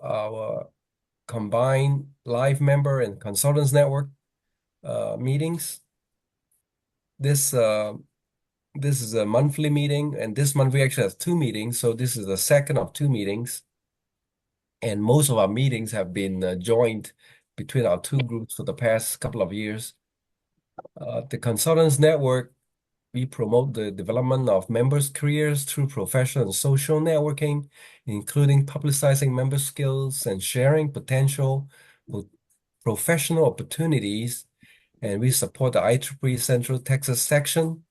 our combined live member and consultants network meetings. This this is a monthly meeting, and this month we actually have two meetings. So this is the second of two meetings, and most of our meetings have been joined between our two groups for the past couple of years. The consultants network, we promote the development of members' careers through professional and social networking, including publicizing member skills and sharing potential professional opportunities. And we support the IEEE Central Texas section.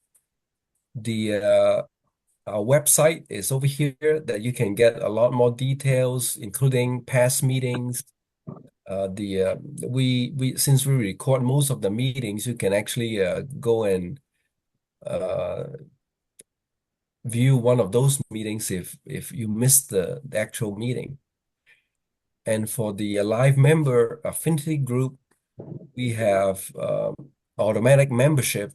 Our website is over here that you can get a lot more details, including past meetings. We since we record most of the meetings, you can actually go and view one of those meetings if you missed the actual meeting. And for the live member affinity group, we have automatic membership.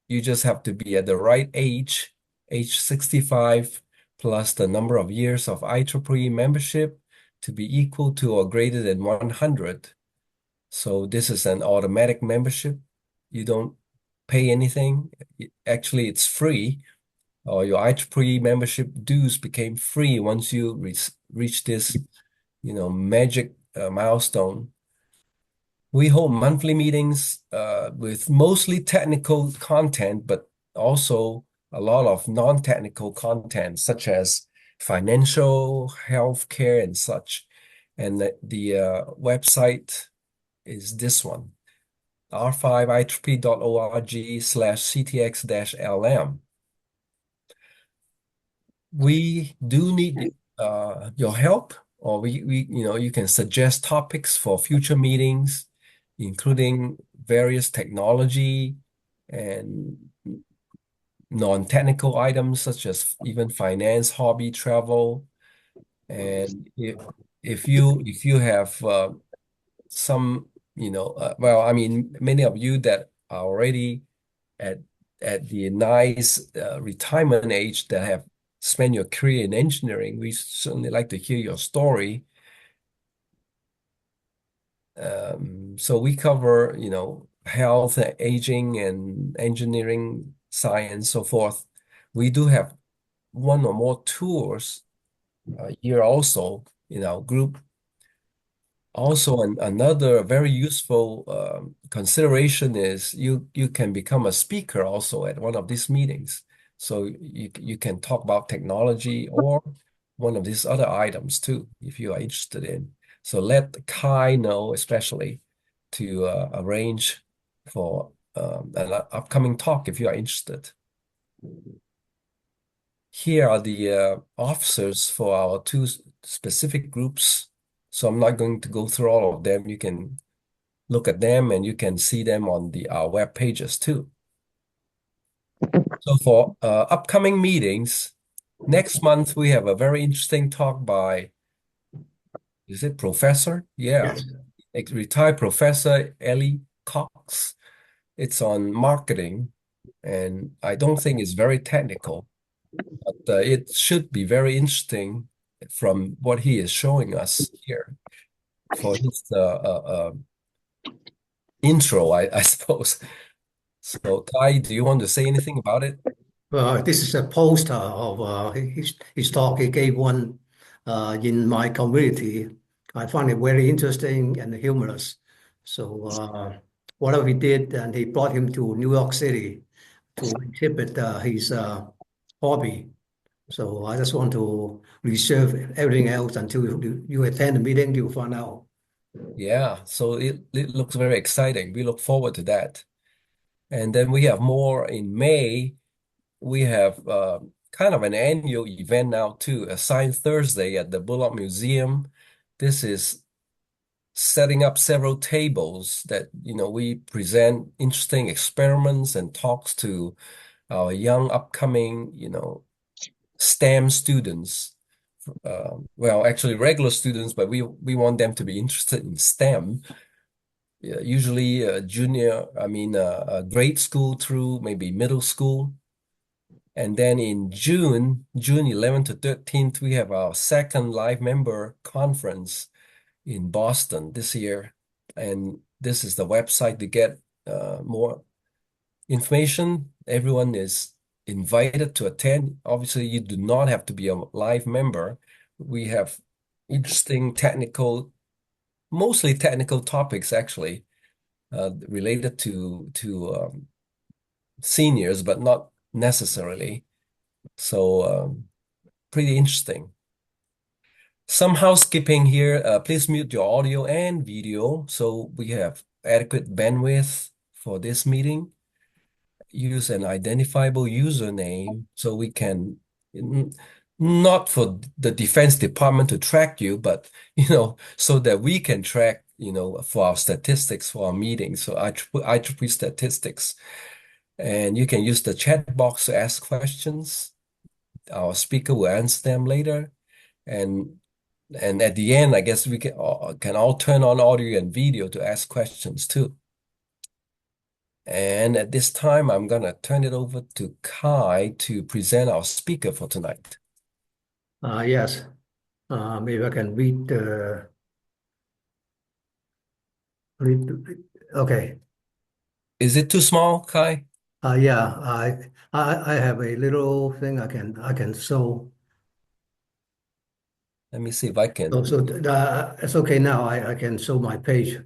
You just have to be at the right age 65, plus the number of years of IEEE membership to be equal to or greater than 100. So this is an automatic membership. You don't pay anything. Actually, it's free. Or your IEEE membership dues became free once you reach this, magic milestone. We hold monthly meetings with mostly technical content, but also a lot of non-technical content, such as financial, healthcare, and such. And the website is this one, r5ieee.org/ctx-lm. We do need your help, or you can suggest topics for future meetings, including various technology and non-technical items such as even finance, hobby, travel. And if you have some, well, I mean, many of you that are already at the nice retirement age that have spent your career in engineering, we certainly like to hear your story. So we cover, health, aging, and engineering, science, so forth. We do have one or more tours a year also in our group. Also, another very useful consideration is you can become a speaker also at one of these meetings. So you can talk about technology or one of these other items too, if you are interested in. So let Kai know, especially, to arrange for an upcoming talk if you are interested. Here are the officers for our two specific groups. So I'm not going to go through all of them. You can look at them and you can see them on our web pages too. So for upcoming meetings, next month we have a very interesting talk by, is it Professor? Yeah, retired Professor Ellie Cox. It's on marketing, and I don't think it's very technical, but it should be very interesting from what he is showing us here for his intro, I suppose. So, Kai, do you want to say anything about it? This is a poster of his talk. He gave one in my community. I find it very interesting and humorous. So whatever he did, and he brought him to New York City to exhibit his hobby. So I just want to reserve everything else until you attend the meeting, you'll find out. Yeah, so it looks very exciting. We look forward to that. And then we have more in May. We have kind of an annual event now too, a Science Thursday at the Bullock Museum. This is setting up several tables that, we present interesting experiments and talks to our young upcoming, STEM students. Well, actually regular students, but we want them to be interested in STEM. Yeah, usually grade school through maybe middle school. And then in June 11th to 13th, we have our second live member conference in Boston this year. And this is the website to get more information. Everyone is invited to attend. Obviously, you do not have to be a live member. We have interesting mostly technical topics actually related to seniors, but not necessarily. So pretty interesting. Some housekeeping here. Please mute your audio and video so we have adequate bandwidth for this meeting. Use an identifiable username so we can n- not for the Defense Department to track you, but so that we can track, for our statistics for our meetings. So IEEE statistics. And you can use the chat box to ask questions. Our speaker will answer them later. And and at the end, I guess we can all turn on audio and video to ask questions too. And at this time, I'm gonna turn it over to Kai to present our speaker for tonight. Yes. Maybe I can read. Okay. Is it too small, Kai? Yeah. I have a little thing I can show. Let me see if I So can. so it's okay now. I can show my page.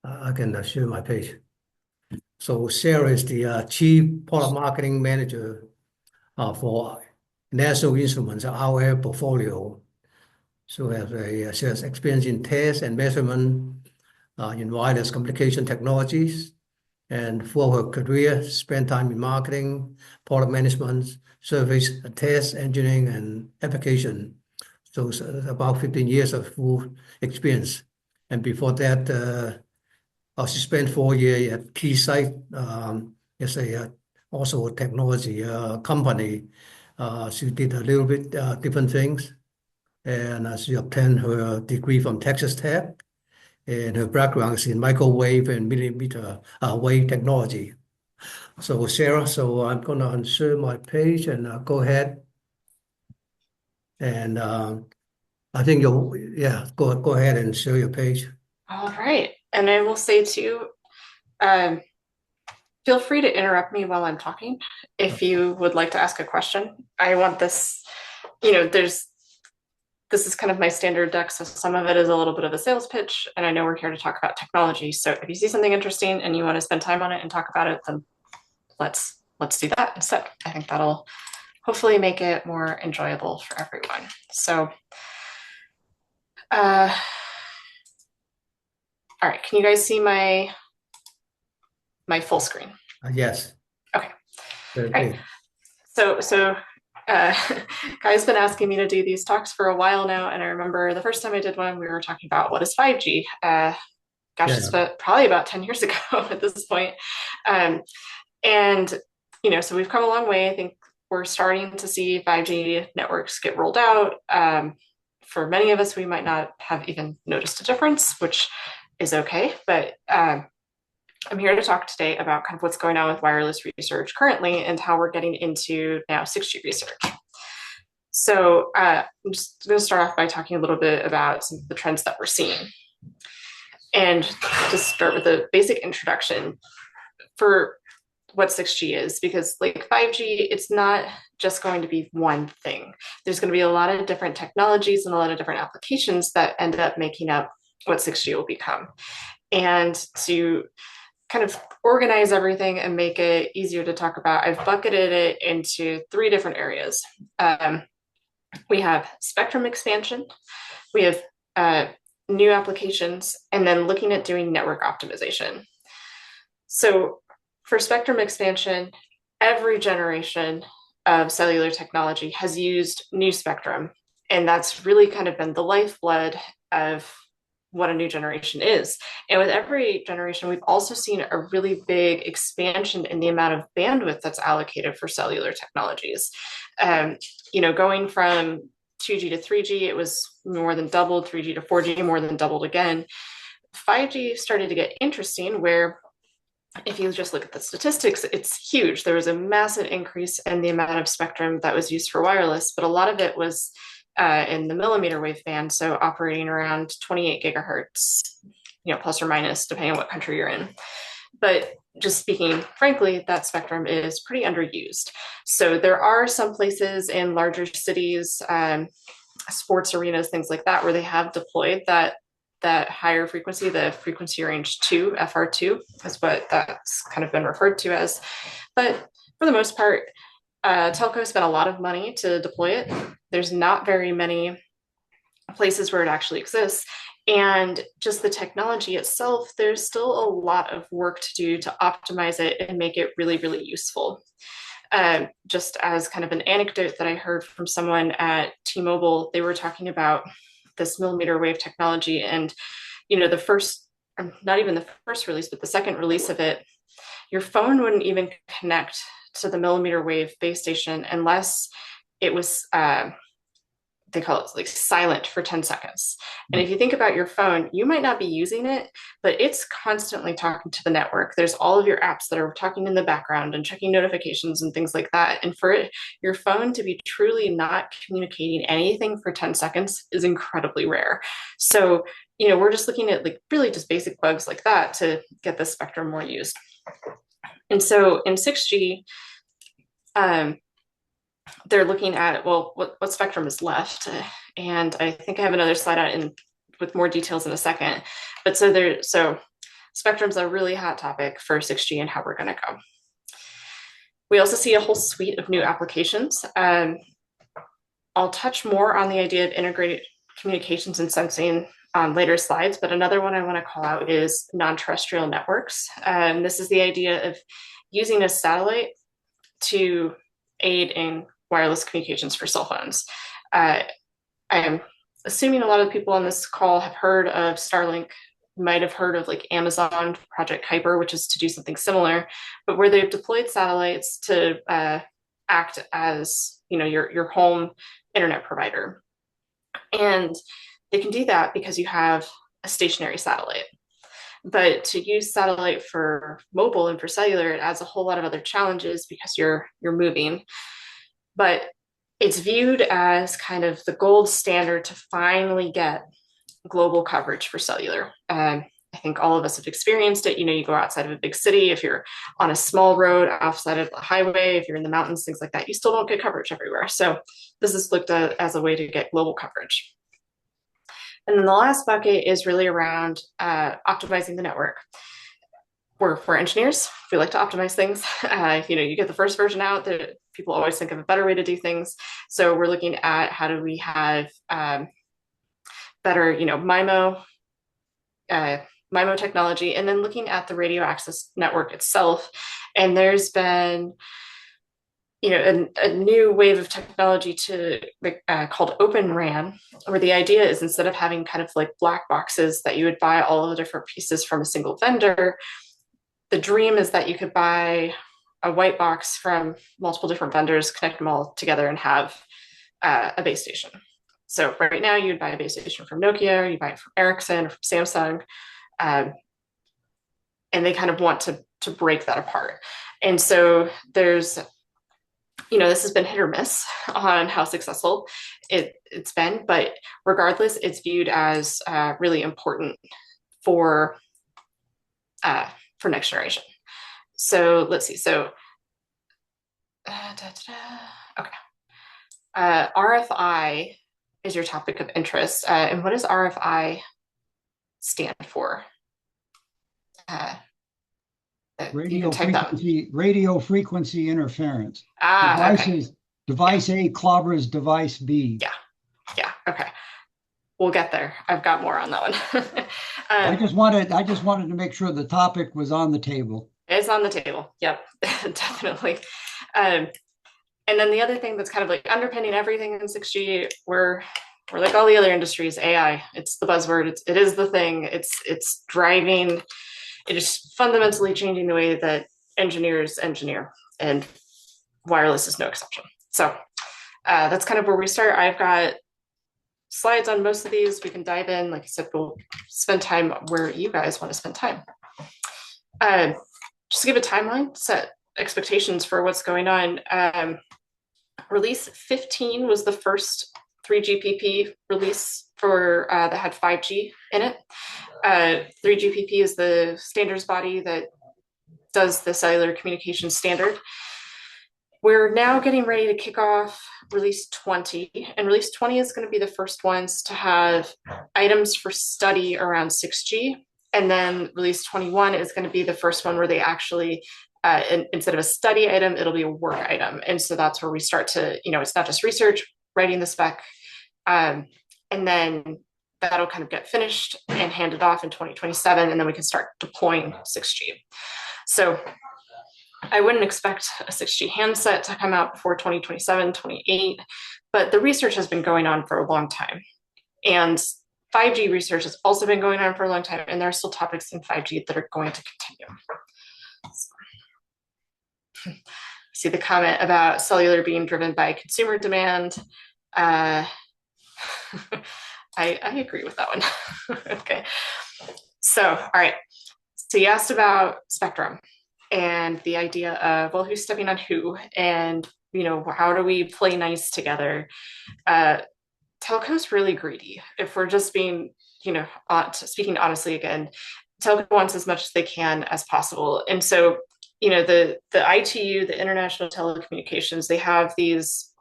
I can share my page. So Sarah is the Chief Product Marketing Manager for National Instruments, our portfolio. So she has experience in test and measurement in wireless communication technologies. And for her career, spent time in marketing, product management, service, test, engineering, and application. So it's about 15 years of full experience. And before that, she spent 4 years at Keysight. It's also a technology company. She did a little bit different things, and she obtained her degree from Texas Tech. And her background is in microwave and millimeter wave technology. So Sarah, I'm gonna insert my page and go ahead. And I think yeah, go ahead and share your page. All right. And I will say too, um, feel free to interrupt me while I'm talking if you would like to ask a question. I want this, this is kind of my standard deck. So some of it is a little bit of a sales pitch, and I know we're here to talk about technology. So if you see something interesting and you want to spend time on it and talk about it, then let's do that instead. I think that'll hopefully make it more enjoyable for everyone. So, all right, can you guys see my full screen? Yes. Okay. Okay. Right. So Guy's been asking me to do these talks for a while now, and I remember the first time I did one, we were talking about what is 5G. Gosh, Yeah. it's probably about 10 years ago at this point. And so we've come a long way. I think we're starting to see 5G networks get rolled out. For many of us, we might not have even noticed a difference, which is okay. But I'm here to talk today about kind of what's going on with wireless research currently and how we're getting into now 6G research. So I'm just going to start off by talking a little bit about some of the trends that we're seeing. And just start with a basic introduction for what 6G is, because like 5G, it's not just going to be one thing. There's going to be a lot of different technologies and a lot of different applications that end up making up what 6G will become. And to kind of organize everything and make it easier to talk about, I've bucketed it into 3 different areas. We have spectrum expansion, we have new applications, and then looking at doing network optimization. So for spectrum expansion, every generation of cellular technology has used new spectrum, and that's really kind of been the lifeblood of what a new generation is. And with every generation, we've also seen a really big expansion in the amount of bandwidth that's allocated for cellular technologies. Going from 2G to 3G, it was more than doubled, 3G to 4G, more than doubled again. 5G started to get interesting where if you just look at the statistics, it's huge. There was a massive increase in the amount of spectrum that was used for wireless, but a lot of it was in the millimeter wave band, so operating around 28 gigahertz, plus or minus, depending on what country you're in. But just speaking frankly, that spectrum is pretty underused. So there are some places in larger cities, sports arenas, things like that, where they have deployed that higher frequency, the frequency range 2, FR2 is what that's kind of been referred to as. But for the most part, telco spent a lot of money to deploy it. There's not very many places where it actually exists. And just the technology itself, there's still a lot of work to do to optimize it and make it really, really useful. Just as kind of an anecdote that I heard from someone at T-Mobile, they were talking about this millimeter wave technology, and the first, not even the first release, but the second release of it, your phone wouldn't even connect to the millimeter wave base station unless it was they call it like silent for 10 seconds. And if you think about your phone, you might not be using it, but it's constantly talking to the network. There's all of your apps that are talking in the background and checking notifications and things like that. And for your phone to be truly not communicating anything for 10 seconds is incredibly rare. So, we're just looking at like really just basic bugs like that to get the spectrum more used. And so in 6G, they're looking at, well, what spectrum is left. And I think I have another slide out with more details in a second. But so spectrum's a really hot topic for 6G and how we're going to go. We also see a whole suite of new applications. I'll touch more on the idea of integrated communications and sensing on later slides, but another one I want to call out is non-terrestrial networks. This is the idea of using a satellite to aid in wireless communications for cell phones. I am assuming a lot of people on this call have heard of Starlink, might have heard of like Amazon Project Kuiper, which is to do something similar, but where they've deployed satellites to act as your home internet provider. And they can do that because you have a stationary satellite. But to use satellite for mobile and for cellular, it adds a whole lot of other challenges because you're moving. But it's viewed as kind of the gold standard to finally get global coverage for cellular. I think all of us have experienced it. You go outside of a big city, if you're on a small road outside of the highway, if you're in the mountains, things like that, you still don't get coverage everywhere. So this is looked at as a way to get global coverage. And then the last bucket is really around optimizing the network. We're engineers. We like to optimize things. You get the first version out, that people always think of a better way to do things. So we're looking at how do we have better, MIMO technology, and then looking at the radio access network itself. And there's been a new wave of technology called Open RAN, where the idea is instead of having kind of like black boxes that you would buy all the different pieces from a single vendor, the dream is that you could buy a white box from multiple different vendors, connect them all together, and have a base station. So right now you'd buy a base station from Nokia, or you buy it from Ericsson or from Samsung, and they kind of want to break that apart. And so there's this has been hit or miss on how successful it's been, but regardless, it's viewed as really important for next generation. So let's see. So, okay. RFI is your topic of interest. And what does RFI stand for? Radio frequency interference. Device A clobbers device B. Yeah. Okay. We'll get there. I've got more on that one. I just wanted to make sure the topic was on the table. It's on the table. Yep, definitely. And then the other thing that's kind of like underpinning everything in 6G, we're like all the other industries, AI. It's the buzzword. It is the thing. It's driving. It is fundamentally changing the way that engineers engineer, and wireless is no exception. So that's kind of where we start. I've got slides on most of these. We can dive in. Like I said, we'll spend time where you guys want to spend time. just to give a timeline, set expectations for what's going on. Release 15 was the first 3GPP release for that had 5G in it. 3GPP is the standards body that does the cellular communication standard. We're now getting ready to kick off release 20, and release 20 is going to be the first ones to have items for study around 6G. And then release 21 is going to be the first one where they actually, instead of a study item, it'll be a work item. And so that's where we start to, it's not just research, writing the spec, and then that'll kind of get finished and handed off in 2027, and then we can start deploying 6G. So I wouldn't expect a 6G handset to come out before 2027, 28, but the research has been going on for a long time. And 5G research has also been going on for a long time, and there are still topics in 5G that are going to continue. So, see the comment about cellular being driven by consumer demand. I agree with that one. Okay. So, all right. So you asked about spectrum and the idea of, well, who's stepping on who, and how do we play nice together? Telco's really greedy. If we're just being, speaking honestly again, telco wants as much as they can as possible. And so, the ITU, the International Telecommunications, they have these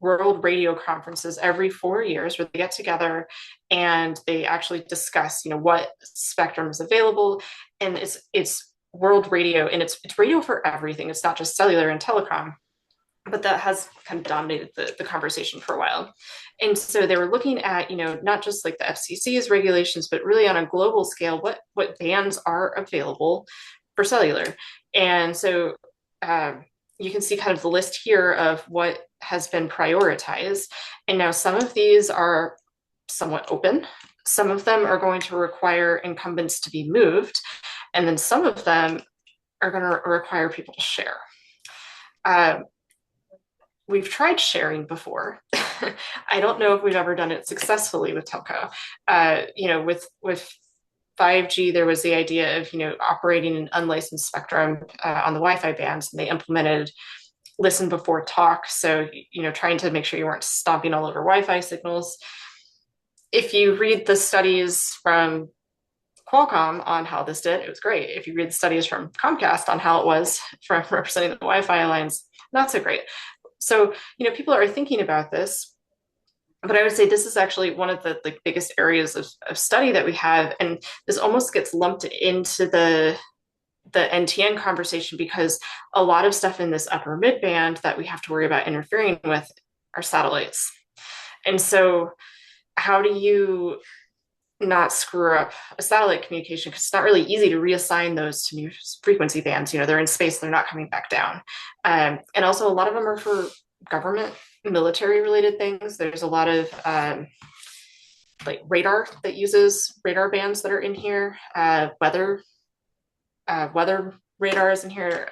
world radio conferences every 4 years where they get together and they actually discuss, what spectrum is available. And it's world radio, and it's radio for everything. It's not just cellular and telecom, but that has kind of dominated the conversation for a while. And so they were looking at, not just like the FCC's regulations, but really on a global scale, what bands are available for cellular. And so you can see kind of the list here of what has been prioritized. And now some of these are somewhat open. Some of them are going to require incumbents to be moved. And then some of them are going to require people to share. We've tried sharing before. I don't know if we've ever done it successfully with telco. With 5G, there was the idea of, operating an unlicensed spectrum on the Wi-Fi bands, and they implemented listen before talk. So, trying to make sure you weren't stomping all over Wi-Fi signals. If you read the studies from Qualcomm on how this did, it was great. If you read the studies from Comcast on how it was from representing the Wi-Fi Alliance, not so great. So, people are thinking about this, but I would say this is actually one of the biggest areas of study that we have. And this almost gets lumped into the NTN conversation, because a lot of stuff in this upper mid band that we have to worry about interfering with are satellites. And so how do you not screw up a satellite communication? Because it's not really easy to reassign those to new frequency bands. They're in space, they're not coming back down. And also a lot of them are for government, military related things. There's a lot of like radar that uses radar bands that are in here. Weather radar is in here.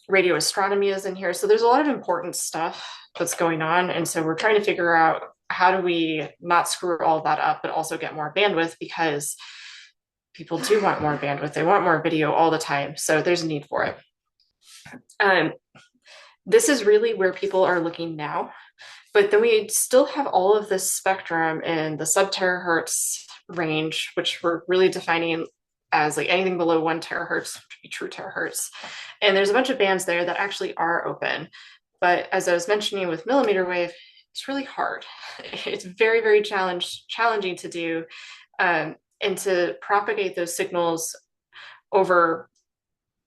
Radio astronomy is in here. So there's a lot of important stuff that's going on. And so we're trying to figure out, how do we not screw all that up, but also get more bandwidth, because people do want more bandwidth. They want more video all the time. So there's a need for it. This is really where people are looking now, but then we still have all of this spectrum in the sub-terahertz range, which we're really defining as like anything below 1 terahertz, which would be true terahertz. And there's a bunch of bands there that actually are open. But as I was mentioning with millimeter wave, it's really hard. It's very, very challenging to do, and to propagate those signals over,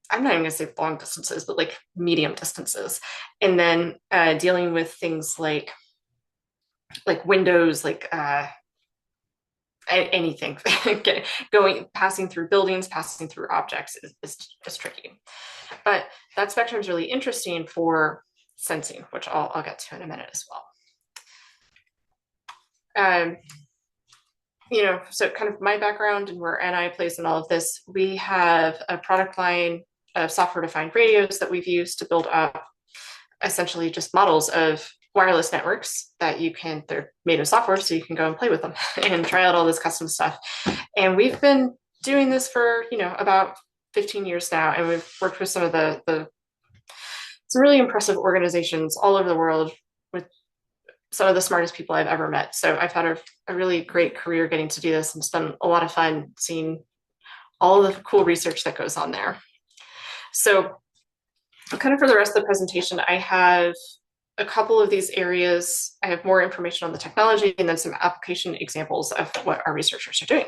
I'm not even gonna say long distances, but like medium distances. And then dealing with things like windows, like anything, passing through buildings, passing through objects is tricky. But that spectrum is really interesting for sensing, which I'll get to in a minute as well. So kind of my background and where NI plays in all of this, we have a product line of software-defined radios that we've used to build up essentially just models of wireless networks that they're made of software, so you can go and play with them and try out all this custom stuff. And we've been doing this for, about 15 years now, and we've worked with some of some really impressive organizations all over the world with some of the smartest people I've ever met. So I've had a really great career getting to do this, and it's been a lot of fun seeing all of the cool research that goes on there. So kind of for the rest of the presentation, I have a couple of these areas. I have more information on the technology and then some application examples of what our researchers are doing.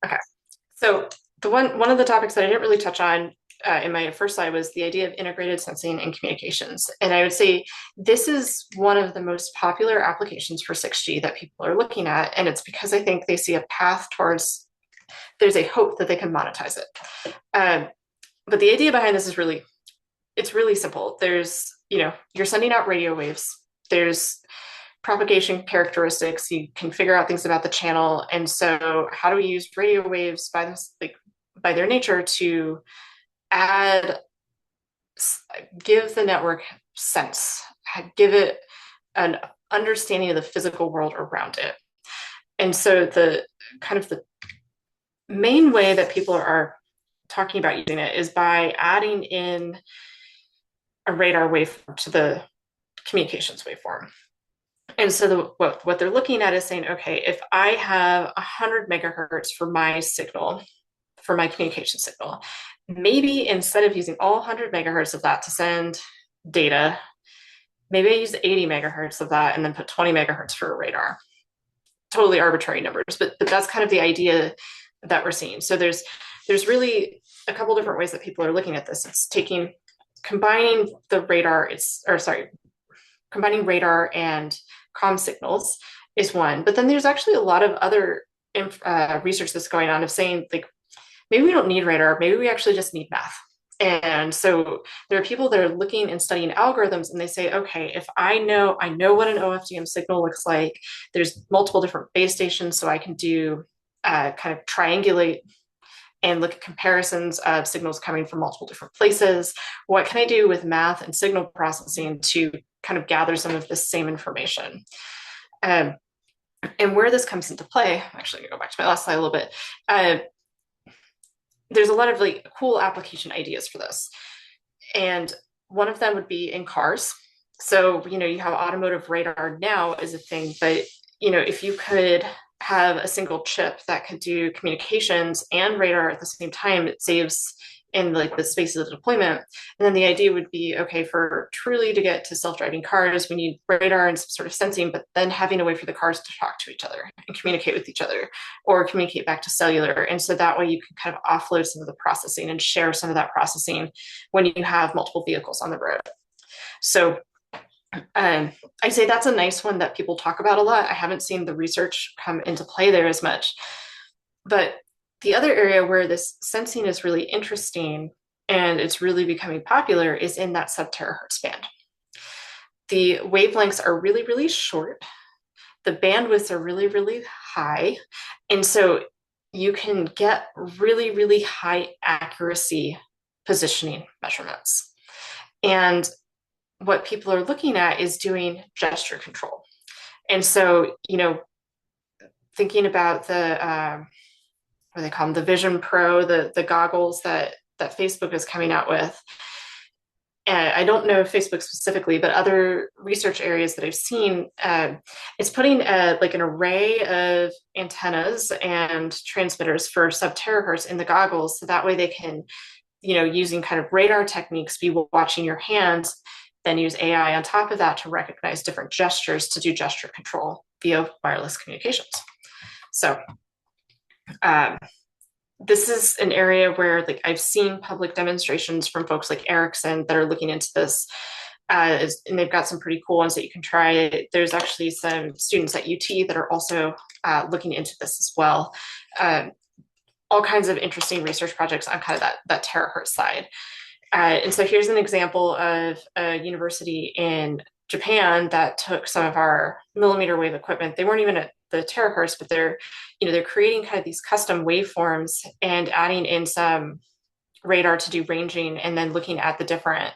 Okay, so one of the topics that I didn't really touch on in my first slide was the idea of integrated sensing and communications. And I would say this is one of the most popular applications for 6G that people are looking at. And it's because I think they see a path towards, there's a hope that they can monetize it. But the idea behind this is it's really simple. There's, you're sending out radio waves. There's propagation characteristics. You can figure out things about the channel. And so how do we use radio waves by their nature to give the network sense, give it an understanding of the physical world around it. And so the main way that people are talking about using it is by adding in a radar waveform to the communications waveform. And so what they're looking at is saying, okay, if I have 100 megahertz for my signal, for my communication signal, maybe instead of using all 100 megahertz of that to send data, maybe I use 80 megahertz of that and then put 20 megahertz for a radar. Totally arbitrary numbers, but that's kind of the idea that we're seeing. So there's really a couple different ways that people are looking at this. It's combining radar and comm signals is one, but then there's actually a lot of other research that's going on of saying, like, maybe we don't need radar, maybe we actually just need math. And so there are people that are looking and studying algorithms, and they say, okay, if I know what an OFDM signal looks like, there's multiple different base stations, so I can do kind of triangulate and look at comparisons of signals coming from multiple different places. What can I do with math and signal processing to kind of gather some of this same information? And where this comes into play, I'm actually gonna go back to my last slide a little bit. There's a lot of cool application ideas for this. And one of them would be in cars. So, you have automotive radar now as a thing, but, if you could have a single chip that could do communications and radar at the same time, it saves in the space of the deployment. And then the idea would be, okay, for truly to get to self-driving cars, we need radar and some sort of sensing, but then having a way for the cars to talk to each other and communicate with each other or communicate back to cellular. And so that way you can kind of offload some of the processing and share some of that processing when you have multiple vehicles on the road. So I say that's a nice one that people talk about a lot. I haven't seen the research come into play there as much. But the other area where this sensing is really interesting and it's really becoming popular is in that sub-terahertz band. The wavelengths are really, really short. The bandwidths are really, really high. And so you can get really, really high accuracy positioning measurements. And what people are looking at is doing gesture control. And so, thinking about the, what do they call them, the Vision Pro, the goggles that Facebook is coming out with. And I don't know Facebook specifically, but other research areas that I've seen, it's putting an array of antennas and transmitters for sub-terahertz in the goggles. So that way they can, using kind of radar techniques, be watching your hands, then use AI on top of that to recognize different gestures to do gesture control via wireless communications. So this is an area where I've seen public demonstrations from folks like Ericsson that are looking into this, and they've got some pretty cool ones that you can try. There's actually some students at UT that are also looking into this as well. All kinds of interesting research projects on kind of that terahertz side. And so here's an example of a university in Japan that took some of our millimeter wave equipment. They weren't even at the terahertz, but they're creating kind of these custom waveforms and adding in some radar to do ranging, and then looking at the different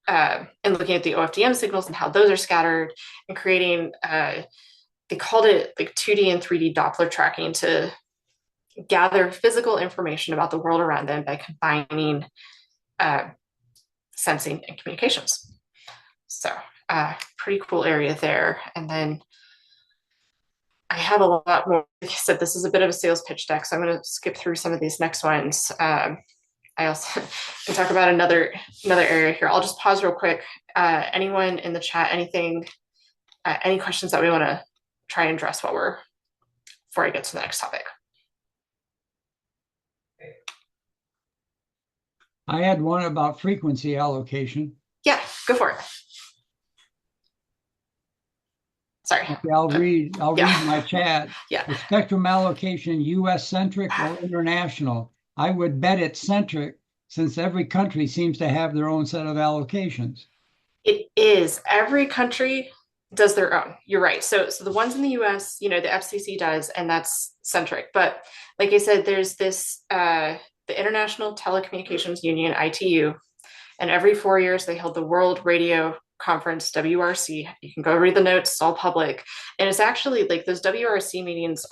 and looking at the OFDM signals and how those are scattered, and creating they called it 2D and 3D Doppler tracking to gather physical information about the world around them by combining sensing and communications. So pretty cool area there. And then I have a lot more. Like I said, this is a bit of a sales pitch deck, so I'm going to skip through some of these next ones. I also can talk about another area here. I'll just pause real quick. Anyone in the chat, any questions that we want to try and address before I get to the next topic? I had one about frequency allocation. Yeah, go for it. Sorry. Okay, I'll read my chat. Yeah. The spectrum allocation, US centric or international? I would bet it's centric, since every country seems to have their own set of allocations. It is. Every country does their own. You're right. So the ones in the US, the FCC does, and that's centric. But like I said, there's this the International Telecommunications Union, ITU, and every 4 years they hold the World Radio Conference, WRC. You can go read the notes, it's all public. And it's actually like those WRC meetings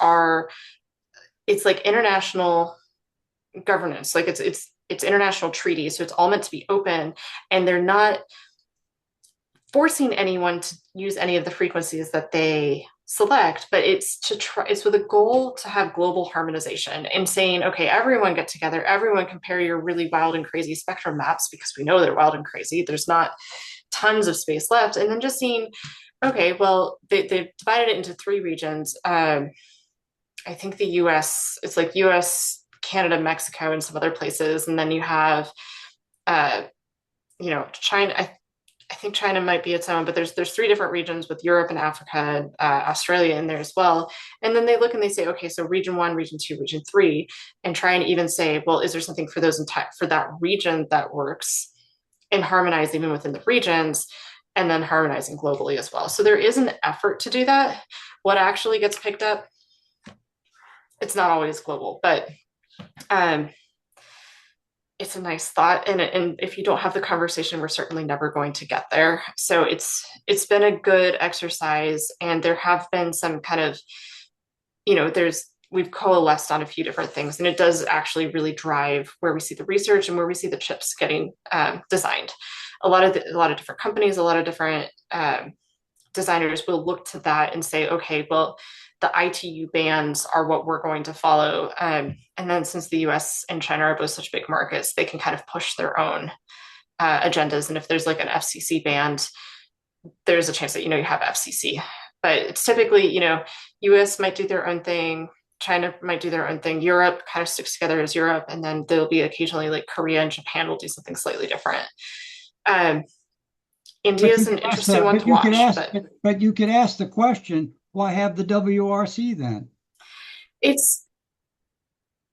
it's like international governance, like it's international treaties. So it's all meant to be open, and they're not forcing anyone to use any of the frequencies that they select, but it's with a goal to have global harmonization and saying, okay, everyone get together, everyone compare your really wild and crazy spectrum maps, because we know they're wild and crazy. There's not tons of space left. And then just seeing, okay, well, they've divided it into 3 regions. I think the US, it's like US, Canada, Mexico, and some other places. And then you have, China. I think China might be its own, but there's 3 different regions with Europe and Africa, Australia in there as well. And then they look and they say, okay, so region 1, region 2, region 3, and try and even say, well, is there something for for that region that works, and harmonize even within the regions, and then harmonizing globally as well. So there is an effort to do that. What actually gets picked up, it's not always global, but it's a nice thought. And if you don't have the conversation, we're certainly never going to get there. So it's been a good exercise, and there have been some kind of, we've coalesced on a few different things, and it does actually really drive where we see the research and where we see the chips getting designed. A lot of different companies, a lot of different designers will look to that and say, okay, well, the ITU bands are what we're going to follow. And then since the US and China are both such big markets, they can kind of push their own agendas. And if there's like an FCC band, there's a chance that, you have FCC. But it's typically, US might do their own thing, China might do their own thing, Europe kind of sticks together as Europe, and then there'll be occasionally like Korea and Japan will do something slightly different. India is an interesting one to watch. But you could ask the question, why have the WRC then?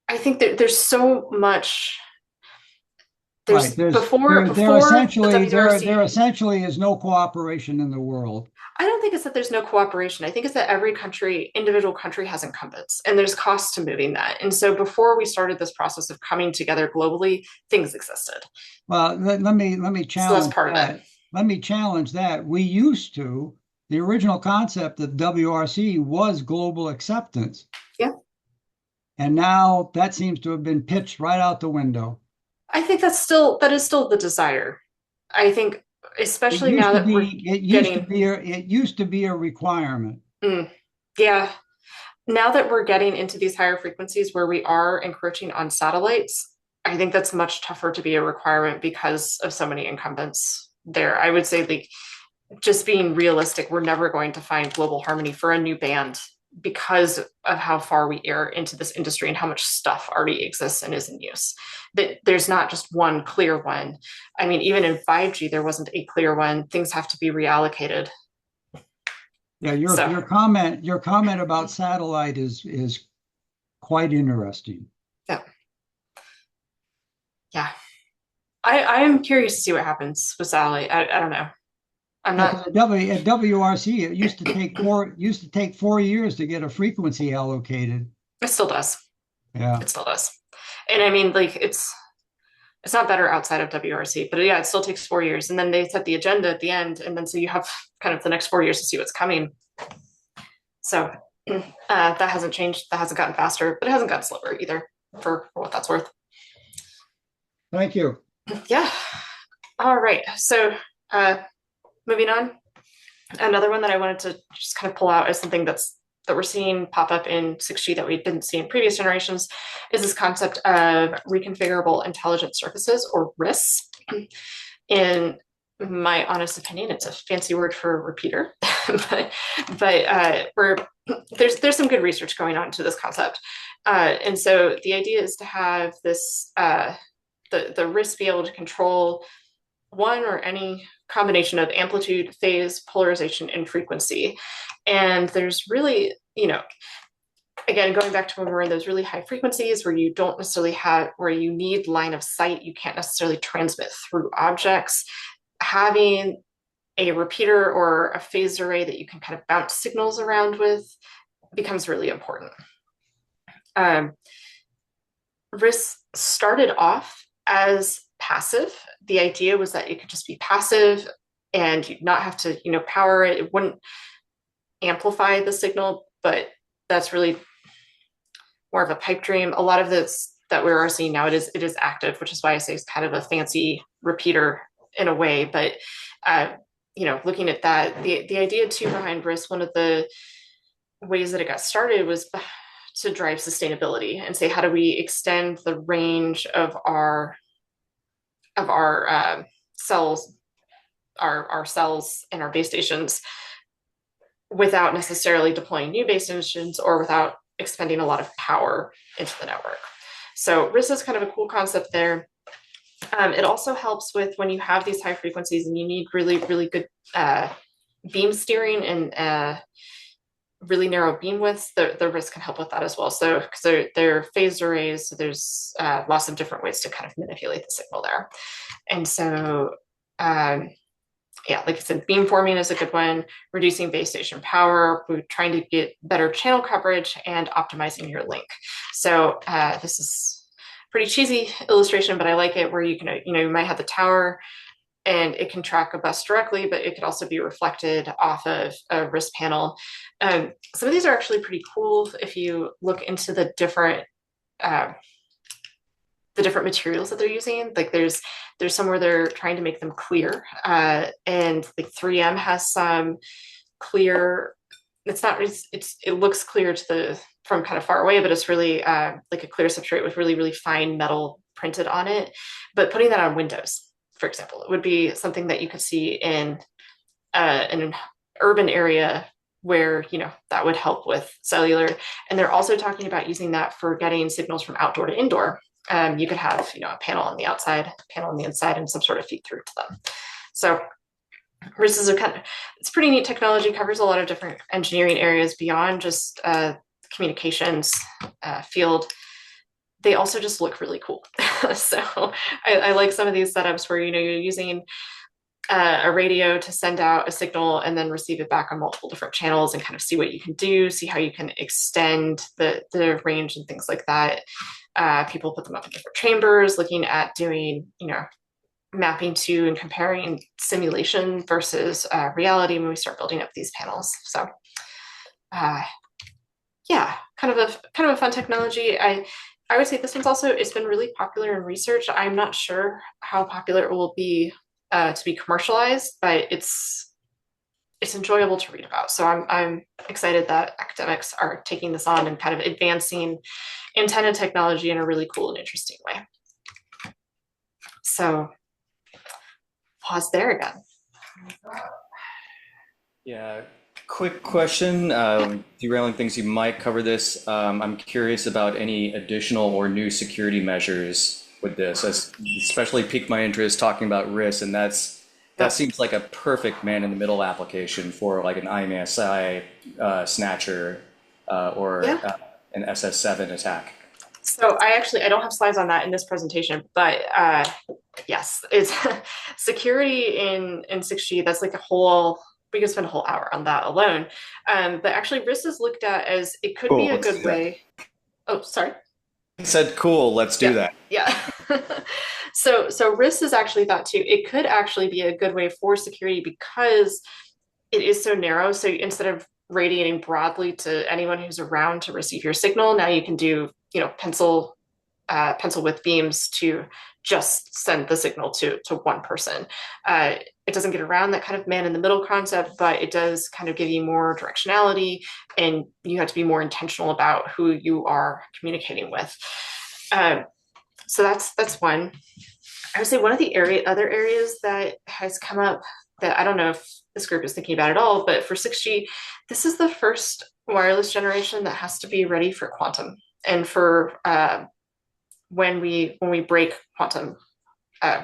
I think that there's so much. There essentially is no cooperation in the world. I don't think it's that there's no cooperation. I think it's that every individual country has incumbents, and there's costs to moving that. And so before we started this process of coming together globally, things existed. Well, let me challenge so that's part that. Of it. Let me challenge that. The original concept of WRC was global acceptance. Yeah. And now that seems to have been pitched right out the window. I think that is still the desire. I think, especially now that it used to be a requirement. Yeah. Now that we're getting into these higher frequencies where we are encroaching on satellites, I think that's much tougher to be a requirement because of so many incumbents there. I would say, like, just being realistic, we're never going to find global harmony for a new band because of how far we are into this industry and how much stuff already exists and is in use. That there's not just one clear one. I mean, even in 5G, there wasn't a clear one. Things have to be reallocated. Yeah, your comment about satellite is quite interesting. Yeah. I am curious to see what happens with satellite. I don't know. I'm not at WRC. It used to take 4 years to get a frequency allocated. It still does. Yeah, it still does. And I mean, like, it's not better outside of WRC, but yeah, it still takes 4 years. And then they set the agenda at the end, and then so you have kind of the next 4 years to see what's coming. So That hasn't changed. That hasn't gotten faster, but it hasn't gotten slower either, for what that's worth. Thank you. Yeah. All right. So moving on. Another one that I wanted to just kind of pull out as something that we're seeing pop up in 6G that we didn't see in previous generations is this concept of reconfigurable intelligent surfaces, or RIS. In my honest opinion, it's a fancy word for repeater, but there's some good research going on to this concept. And so the idea is to have this, the RIS be able to control one or any combination of amplitude, phase, polarization, and frequency. And there's really, again, going back to when we're in those really high frequencies where you don't necessarily where you need line of sight, you can't necessarily transmit through objects, having a repeater or a phased array that you can kind of bounce signals around with becomes really important. RIS started off as passive. The idea was that it could just be passive and you'd not have to, power it. It wouldn't amplify the signal, but that's really more of a pipe dream. A lot of this that we're seeing now, it is active, which is why I say it's kind of a fancy repeater in a way. But looking at that, the idea too behind RIS, one of the ways that it got started was to drive sustainability and say, how do we extend the range of our cells, our cells and our base stations without necessarily deploying new base stations or without expending a lot of power into the network. So RIS is kind of a cool concept there. It also helps with when you have these high frequencies and you need really, really good beam steering and really narrow beam widths, the RIS can help with that as well. So because they're phased arrays, so there's lots of different ways to kind of manipulate the signal there. And so, like I said, beam forming is a good one, reducing base station power, we're trying to get better channel coverage and optimizing your link. So this is a pretty cheesy illustration, but I like it where you can, you might have the tower and it can track a bus directly, but it could also be reflected off of a RIS panel. Some of these are actually pretty cool if you look into the different materials that they're using. Like there's some where they're trying to make them clear, and like 3M has some clear. It looks clear from kind of far away, but it's really like a clear substrate with really, really fine metal printed on it. But putting that on windows, for example, it would be something that you could see in an urban area where, that would help with cellular. And they're also talking about using that for getting signals from outdoor to indoor. You could have, a panel on the outside, a panel on the inside, and some sort of feed through to them. So RIS is it's pretty neat technology, covers a lot of different engineering areas beyond just communications field. They also just look really cool. So I like some of these setups where, you're using a radio to send out a signal and then receive it back on multiple different channels and kind of see what you can do, see how you can extend the range and things like that. People put them up in different chambers, looking at doing, mapping to and comparing simulation versus reality when we start building up these panels. So kind of a fun technology. I would say this one's it's been really popular in research. I'm not sure how popular it will be to be commercialized, but it's enjoyable to read about. So I'm excited that academics are taking this on and kind of advancing antenna technology in a really cool and interesting way. So pause there again. Yeah, quick question, derailing things, you might cover this. I'm curious about any additional or new security measures with this, especially piqued my interest talking about RIS, and that seems like a perfect man-in-the-middle application for like an IMSI snatcher or an SS7 attack. So I don't have slides on that in this presentation, but yes, it's security in 6G. That's like we could spend a whole hour on that alone. But actually RIS is looked at as it could be a good way. Oh, sorry. I said, cool, let's do that. Yeah. So RIS is actually thought too, it could actually be a good way for security because it is so narrow. So instead of radiating broadly to anyone who's around to receive your signal. Now you can do, pencil width beams to just send the signal to one person. It doesn't get around that kind of man in the middle concept, but it does kind of give you more directionality, and you have to be more intentional about who you are communicating with. So that's one. I would say one of the other areas that has come up that I don't know if this group is thinking about at all, but for 6G, this is the first wireless generation that has to be ready for quantum and for when we break quantum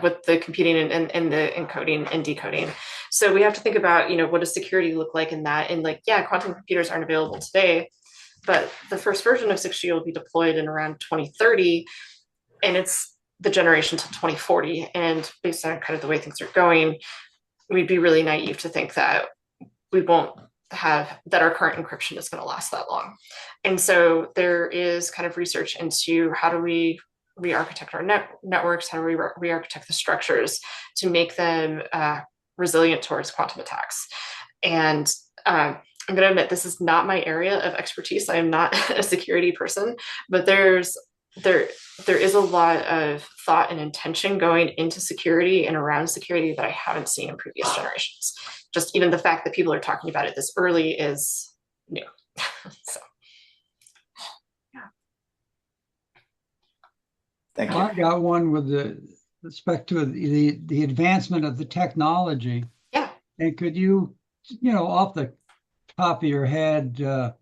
with the computing and the encoding and decoding. So we have to think about, what does security look like in that? And quantum computers aren't available today, but the first version of 6G will be deployed in around 2030, and it's the generation to 2040. And based on kind of the way things are going, we'd be really naive to think that we won't have, that our current encryption is going to last that long. And so there is kind of research into how do we re-architect our networks, how do we re-architect the structures to make them resilient towards quantum attacks. And I'm going to admit, this is not my area of expertise. I am not a security person, but there is a lot of thought and intention going into security and around security that I haven't seen in previous generations. Just even the fact that people are talking about it this early is new. So, yeah. Thank you. I got one with respect to the advancement of the technology. Yeah. And could you, off the top of your head, the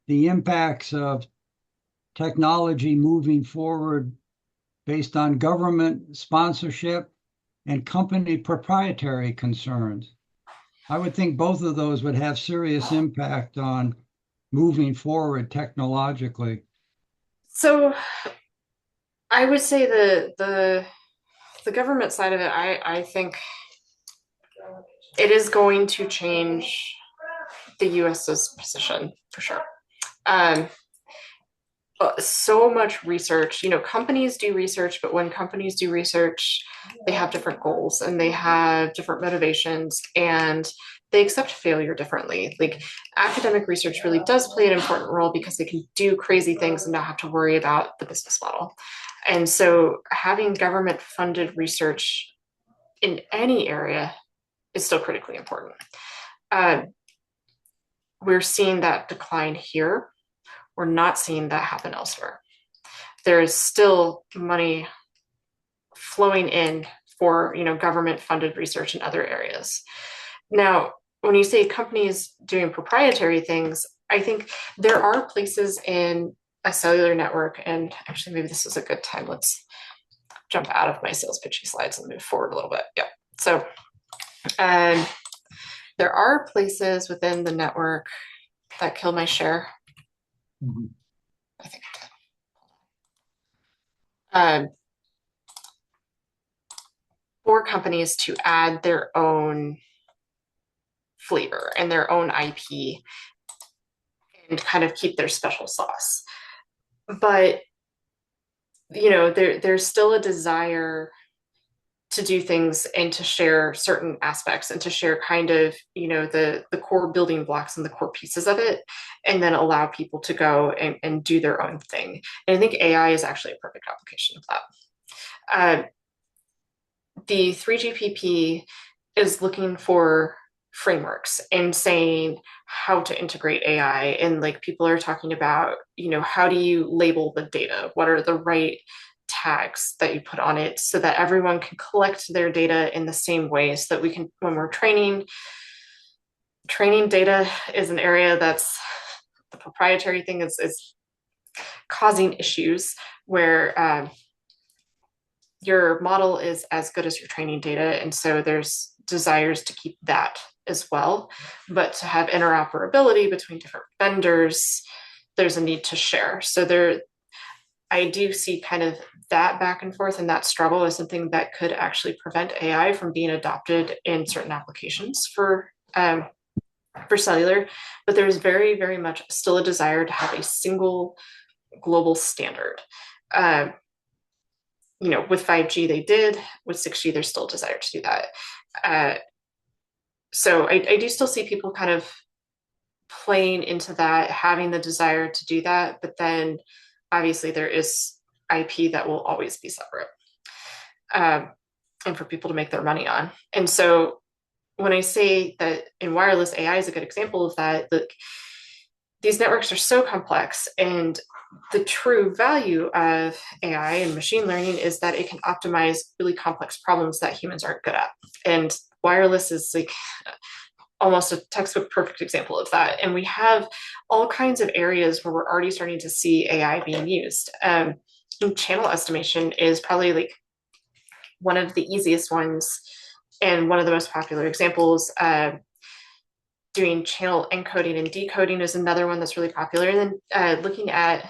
impacts of technology moving forward based on government sponsorship and company proprietary concerns? I would think both of those would have serious impact on moving forward technologically. So I would say the government side of it, I think it is going to change the US's position for sure. So much research, companies do research, but when companies do research, they have different goals and they have different motivations, and they accept failure differently. Like, academic research really does play an important role because they can do crazy things and not have to worry about the business model. And so having government funded research in any area is still critically important. We're seeing that decline here. We're not seeing that happen elsewhere. There is still money flowing in for, government funded research in other areas. Now, when you say companies doing proprietary things, I think there are places in a cellular network, and actually maybe this is a good time. Let's jump out of my sales pitchy slides and move forward a little bit. Yeah. So there are places within the network that kill my share. Mm-hmm. I think I did. For companies to add their own flavor and their own IP and kind of keep their special sauce. But, there's still a desire to do things and to share certain aspects and to share kind of, the core building blocks and the core pieces of it, and then allow people to go and do their own thing. And I think AI is actually a perfect application of that. The 3GPP is looking for frameworks and saying how to integrate AI. And people are talking about, how do you label the data? What are the right tags that you put on it so that everyone can collect their data in the same way, so that we can, when we're training data is an area that's the proprietary thing is causing issues where your model is as good as your training data. And so there's desires to keep that as well, but to have interoperability between different vendors, there's a need to share. So I do see kind of that back and forth, and that struggle is something that could actually prevent AI from being adopted in certain applications for cellular. But there's very, very much still a desire to have a single global standard. With 5G they did, with 6G there's still a desire to do that. So I do still see people kind of playing into that, having the desire to do that, but then obviously there is IP that will always be separate, and for people to make their money on. And so when I say that in wireless, AI is a good example of that, look, these networks are so complex, and the true value of AI and machine learning is that it can optimize really complex problems that humans aren't good at. And wireless is like almost a textbook perfect example of that. And we have all kinds of areas where we're already starting to see AI being used. And channel estimation is probably like one of the easiest ones and one of the most popular examples. Doing channel encoding and decoding is another one that's really popular. And then looking at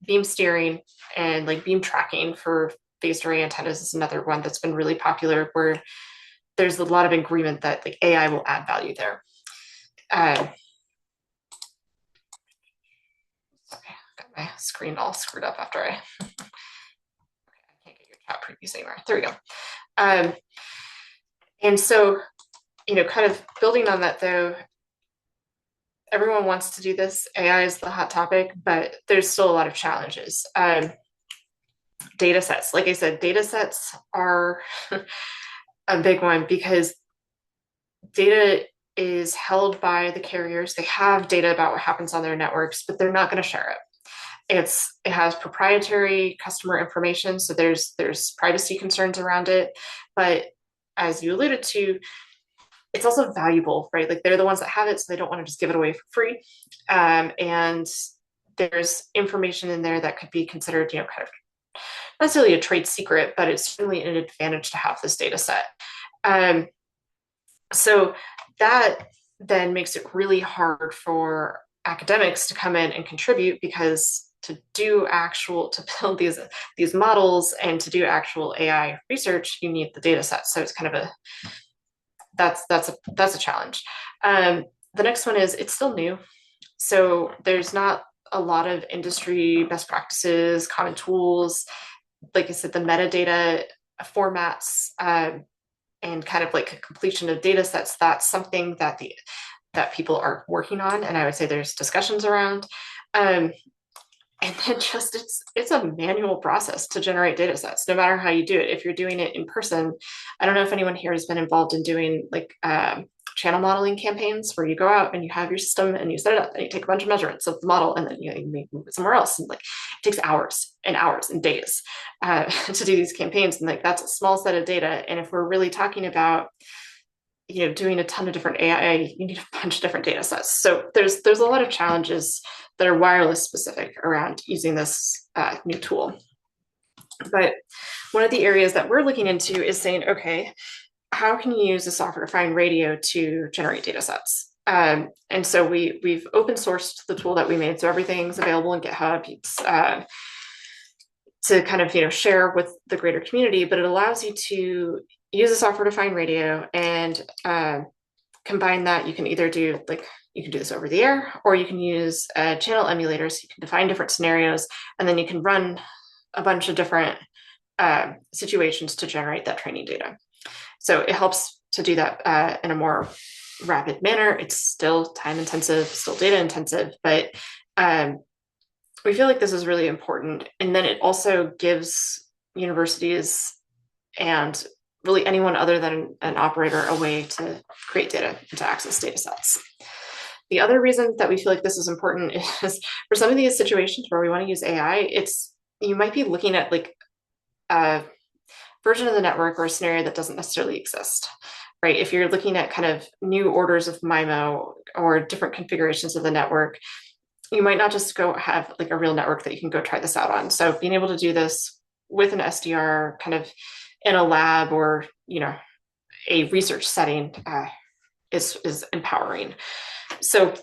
beam steering and like beam tracking for phased array antennas is another one that's been really popular, where there's a lot of agreement that like AI will add value there. Okay, got my screen all screwed up after I can't get your chat previews anymore. There we go. And so, kind of building on that though, everyone wants to do this. AI is the hot topic, but there's still a lot of challenges. Data sets, like I said, data sets are a big one because data is held by the carriers. They have data about what happens on their networks, but they're not going to share it. It has proprietary customer information, so there's privacy concerns around it. But as you alluded to, it's also valuable, right? Like they're the ones that have it, so they don't want to just give it away for free. And there's information in there that could be considered, kind of not necessarily a trade secret, but it's certainly an advantage to have this data set. So that then makes it really hard for academics to come in and contribute, because to build these models and to do actual AI research, you need the data set. So it's kind of that's a challenge. The next one is it's still new. So there's not a lot of industry best practices, common tools. Like I said, the metadata formats and kind of like a completion of data sets, that's something that people are working on. And I would say there's discussions around. And then just it's a manual process to generate data sets, no matter how you do it. If you're doing it in person, I don't know if anyone here has been involved in doing like channel modeling campaigns where you go out and you have your system and you set it up and you take a bunch of measurements of the model, and then you move it somewhere else. And like it takes hours and hours and days to do these campaigns. And like that's a small set of data. And if we're really talking about doing a ton of different AI, you need a bunch of different data sets. So there's a lot of challenges that are wireless specific around using this new tool. But one of the areas that we're looking into is saying, okay, how can you use a software-defined radio to generate data sets? And so we've open sourced the tool that we made, so everything's available in GitHub. It's to kind of share with the greater community, but it allows you to use a software-defined radio and combine that. You can either do you can do this over the air, or you can use channel emulators. You can define different scenarios, and then you can run a bunch of different situations to generate that training data. So it helps to do that in a more rapid manner. It's still time intensive, still data intensive, but we feel like this is really important. And then it also gives universities and really anyone other than an operator a way to create data and to access data sets. The other reason that we feel like this is important is for some of these situations where we want to use AI, you might be looking at like a version of the network or a scenario that doesn't necessarily exist, right? If you're looking at kind of new orders of MIMO or different configurations of the network, you might not just go have like a real network that you can go try this out on. So being able to do this with an SDR kind of in a lab or, a research setting is empowering. So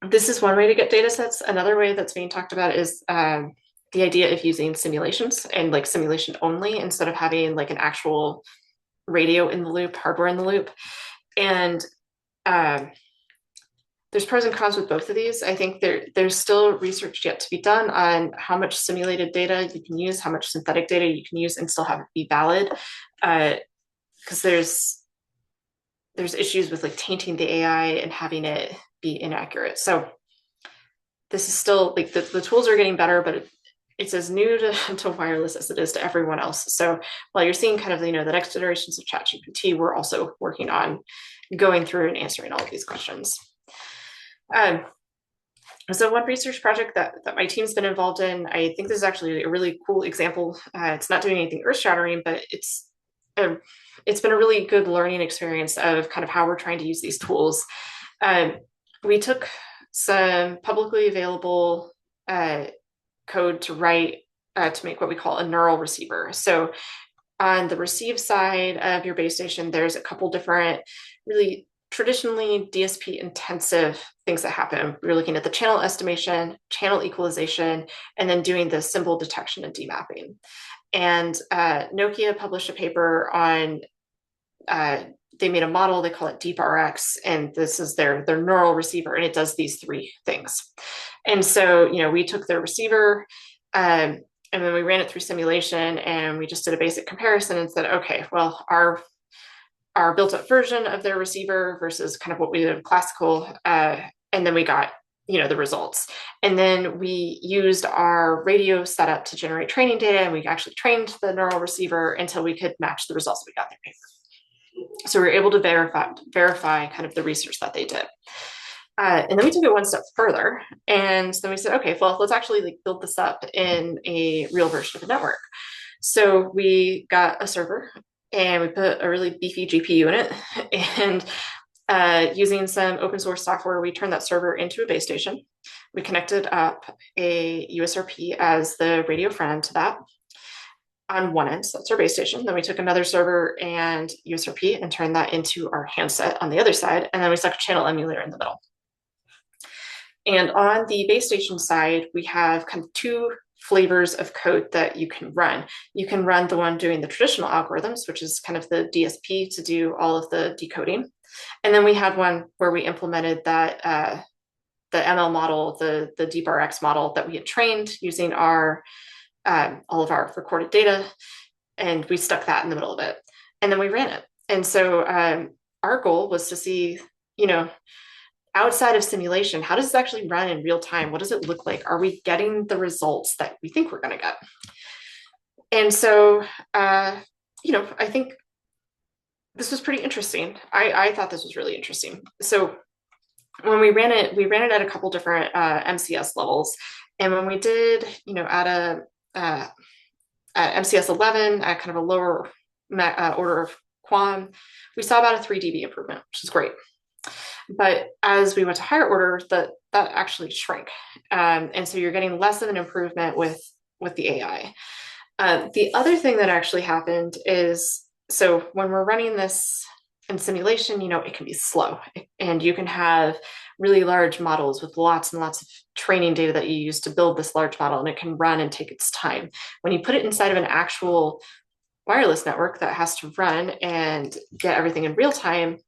this is one way to get data sets. Another way that's being talked about is the idea of using simulations and like simulation only instead of having like an actual radio in the loop, hardware in the loop. And there's pros and cons with both of these. I think there's still research yet to be done on how much simulated data you can use, how much synthetic data you can use and still have it be valid. Because there's there's issues with like tainting the AI and having it be inaccurate. So this is still like the tools are getting better, but it's as new to wireless as it is to everyone else. So while you're seeing kind of, the next generations of ChatGPT, we're also working on going through and answering all of these questions. So one research project that my team's been involved in, I think this is actually a really cool example. It's not doing anything earth-shattering, but it's been a really good learning experience of kind of how we're trying to use these tools. We took some publicly available code to write to make what we call a neural receiver. So on the receive side of your base station, there's a couple different really traditionally DSP intensive things that happen. We're looking at the channel estimation, channel equalization, and then doing the symbol detection and demapping. And Nokia published a paper on, they made a model, they call it DeepRx, and this is their neural receiver, and it does these three things. And so, we took their receiver, and then we ran it through simulation, and we just did a basic comparison and said, okay, well, our built-up version of their receiver versus kind of what we did in classical, and then we got the results. And then we used our radio setup to generate training data, and we actually trained the neural receiver until we could match the results we got in their paper. So we were able to verify kind of the research that they did. And then we took it one step further, and then we said, okay, well, let's actually build this up in a real version of a network. So we got a server, and we put a really beefy GPU in it, and using some open source software, we turned that server into a base station. We connected up a USRP as the radio front end to that on one end, so that's our base station. Then we took another server and USRP and turned that into our handset on the other side, and then we stuck a channel emulator in the middle. And on the base station side, we have kind of two flavors of code that you can run. You can run the one doing the traditional algorithms, which is kind of the DSP to do all of the decoding. And then we had one where we implemented that the ML model, the DeepRx model that we had trained using our all of our recorded data, and we stuck that in the middle of it. And then we ran it. And so our goal was to see, outside of simulation, how does this actually run in real time? What does it look like? Are we getting the results that we think we're going to get? And so, I think this was pretty interesting. I thought this was really interesting. So when we ran it at a couple different MCS levels. And when we did, at MCS 11, at kind of a lower order of QAM, we saw about a 3 dB improvement, which is great. But as we went to higher order, that actually shrank. And so you're getting less of an improvement with the AI. The other thing that actually happened is, so when we're running this in simulation, it can be slow, and you can have really large models with lots and lots of training data that you use to build this large model, and it can run and take its time. When you put it inside of an actual wireless network that has to run and get everything in real time,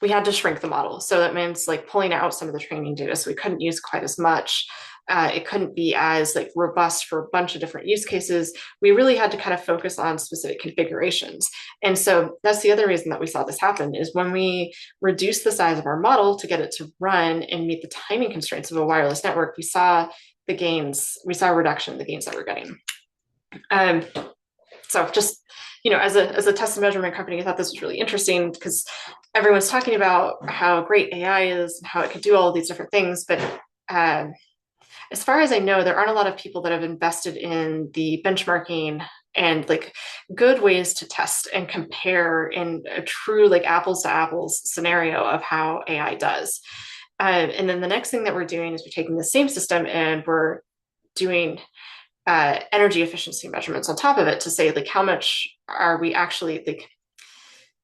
we had to shrink the model. So that means pulling out some of the training data. So we couldn't use quite as much. It couldn't be as robust for a bunch of different use cases. We really had to kind of focus on specific configurations. And so that's the other reason that we saw this happen, is when we reduced the size of our model to get it to run and meet the timing constraints of a wireless network, we saw the gains, we saw a reduction in the gains that we're getting. So just, as a test and measurement company, I thought this was really interesting because everyone's talking about how great AI is and how it could do all of these different things. But as far as I know, there aren't a lot of people that have invested in the benchmarking and good ways to test and compare in a true apples to apples scenario of how AI does. And then the next thing that we're doing is we're taking the same system and we're doing energy efficiency measurements on top of it to say how much are we actually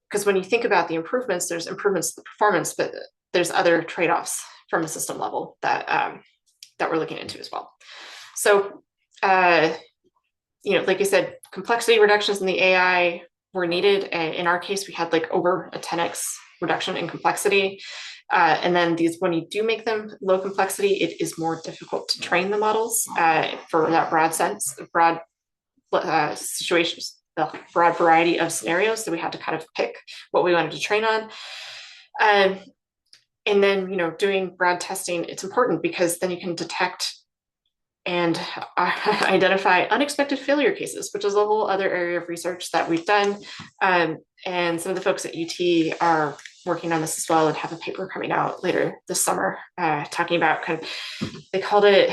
because when you think about the improvements, there's improvements to the performance, but there's other trade-offs from a system level that we're looking into as well. So, like I said, complexity reductions in the AI were needed. And in our case, we had over a 10x reduction in complexity. And then when you do make them low complexity, it is more difficult to train the models for that broad situations, the broad variety of scenarios. So we had to kind of pick what we wanted to train on. Um, and then, doing broad testing, it's important because then you can detect and identify unexpected failure cases, which is a whole other area of research that we've done. And some of the folks at UT are working on this as well and have a paper coming out later this summer talking about they called it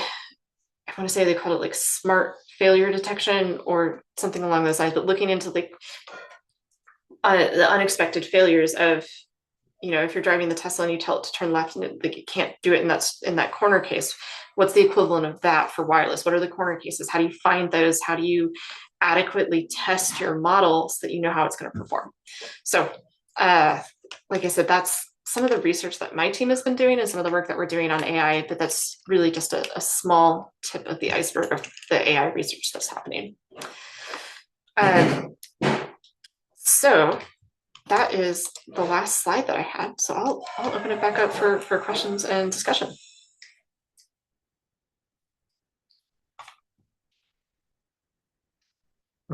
like smart failure detection or something along those lines, but looking into the unexpected failures of, if you're driving the Tesla and you tell it to turn left and it can't do it in that corner case, what's the equivalent of that for wireless? What are the corner cases? How do you find those? How do you adequately test your model so that you know how it's going to perform? So, like I said, that's some of the research that my team has been doing and some of the work that we're doing on AI, but that's really just a small tip of the iceberg of the AI research that's happening. So that is the last slide that I had. So I'll open it back up for questions and discussion.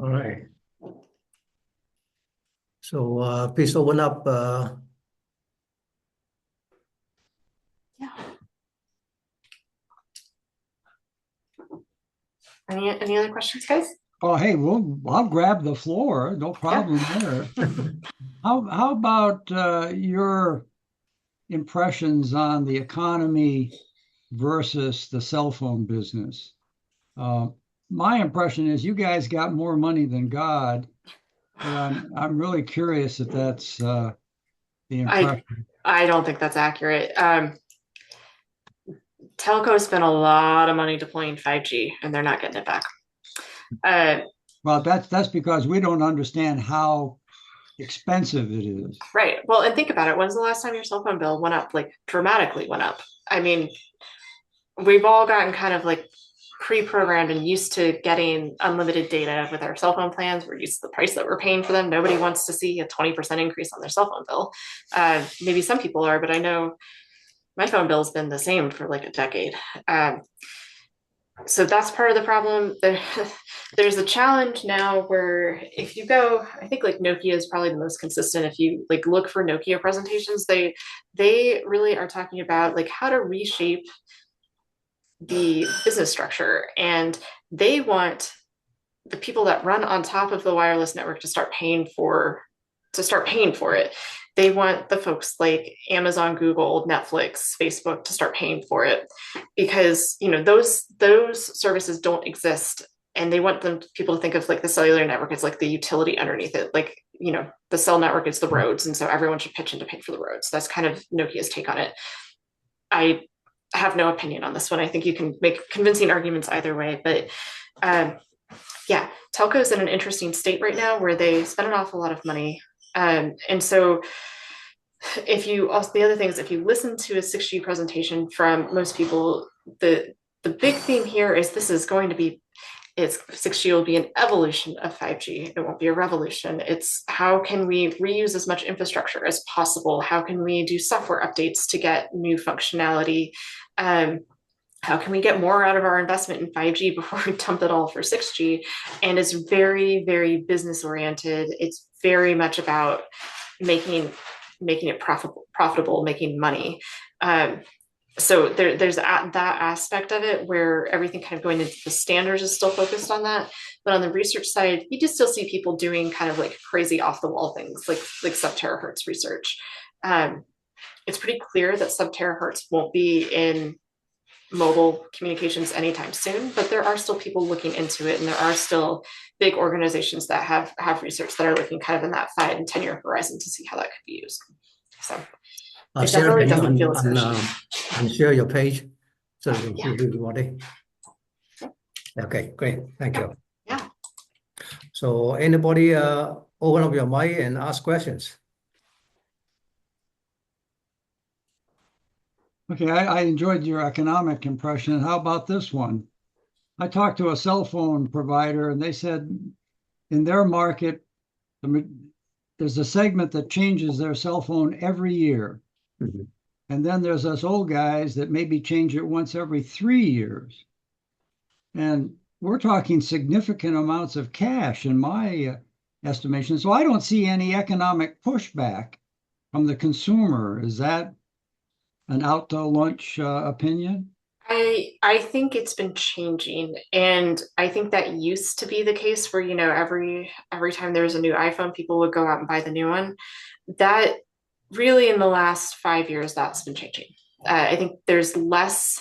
All right. So please open up. Yeah. Any other questions, guys? Oh, hey, I'll grab the floor. No problem there. How about your impressions on the economy versus the cell phone business? My impression is you guys got more money than God, but I'm really curious if that's the impression. I don't think that's accurate. Telco spent a lot of money deploying 5G, and they're not getting it back. Well, that's because we don't understand how expensive it is. Right. Well, and think about it. When's the last time your cell phone bill went up, like dramatically went up? I mean, we've all gotten kind of like pre-programmed and used to getting unlimited data with our cell phone plans. We're used to the price that we're paying for them. Nobody wants to see a 20% increase on their cell phone bill. Maybe some people are, but I know my phone bill has been the same for like a decade. So that's part of the problem. There's a challenge now where if you go, I think like Nokia is probably the most consistent. If you like look for Nokia presentations, they really are talking about like how to reshape the business structure, and they want the people that run on top of the wireless network to start paying for it. They want the folks like Amazon, Google, Netflix, Facebook to start paying for it because those services don't exist, and they want people to think of like the cellular network as like the utility underneath it. Like the cell network is the roads, and so everyone should pitch in to pay for the roads. That's kind of Nokia's take on it. I have no opinion on this one. I think you can make convincing arguments either way, but yeah, telco is in an interesting state right now where they spend an awful lot of money. And so the other thing is if you listen to a 6G presentation from most people, the big theme here is 6G will be an evolution of 5G. It won't be a revolution. It's how can we reuse as much infrastructure as possible? How can we do software updates to get new functionality? How can we get more out of our investment in 5G before we dump it all for 6G? And it's very, very business oriented. It's very much about making it profitable, making money. So there's that aspect of it where everything kind of going into the standards is still focused on that. But on the research side, you just still see people doing kind of like crazy off the wall things like sub-terahertz research. It's pretty clear that sub-terahertz won't be in mobile communications anytime soon, but there are still people looking into it, and there are still big organizations that have research that are looking kind of in that 5 and 10-year horizon to see how that could be used. So it Sarah, definitely doesn't feel as and share your page so you can see everybody. Okay, great. Thank you. Yeah. So anybody open up your mic and ask questions. Okay, I enjoyed your economic impression. How about this one? I talked to a cell phone provider, and they said in their market, there's a segment that changes their cell phone every year. Mm-hmm. And then there's us old guys that maybe change it once every 3 years. And we're talking significant amounts of cash in my estimation. So I don't see any economic pushback from the consumer. Is that an out to lunch opinion? I think it's been changing, and I think that used to be the case where, every time there was a new iPhone, people would go out and buy the new one. That really in the last 5 years, that's been changing. I think there's less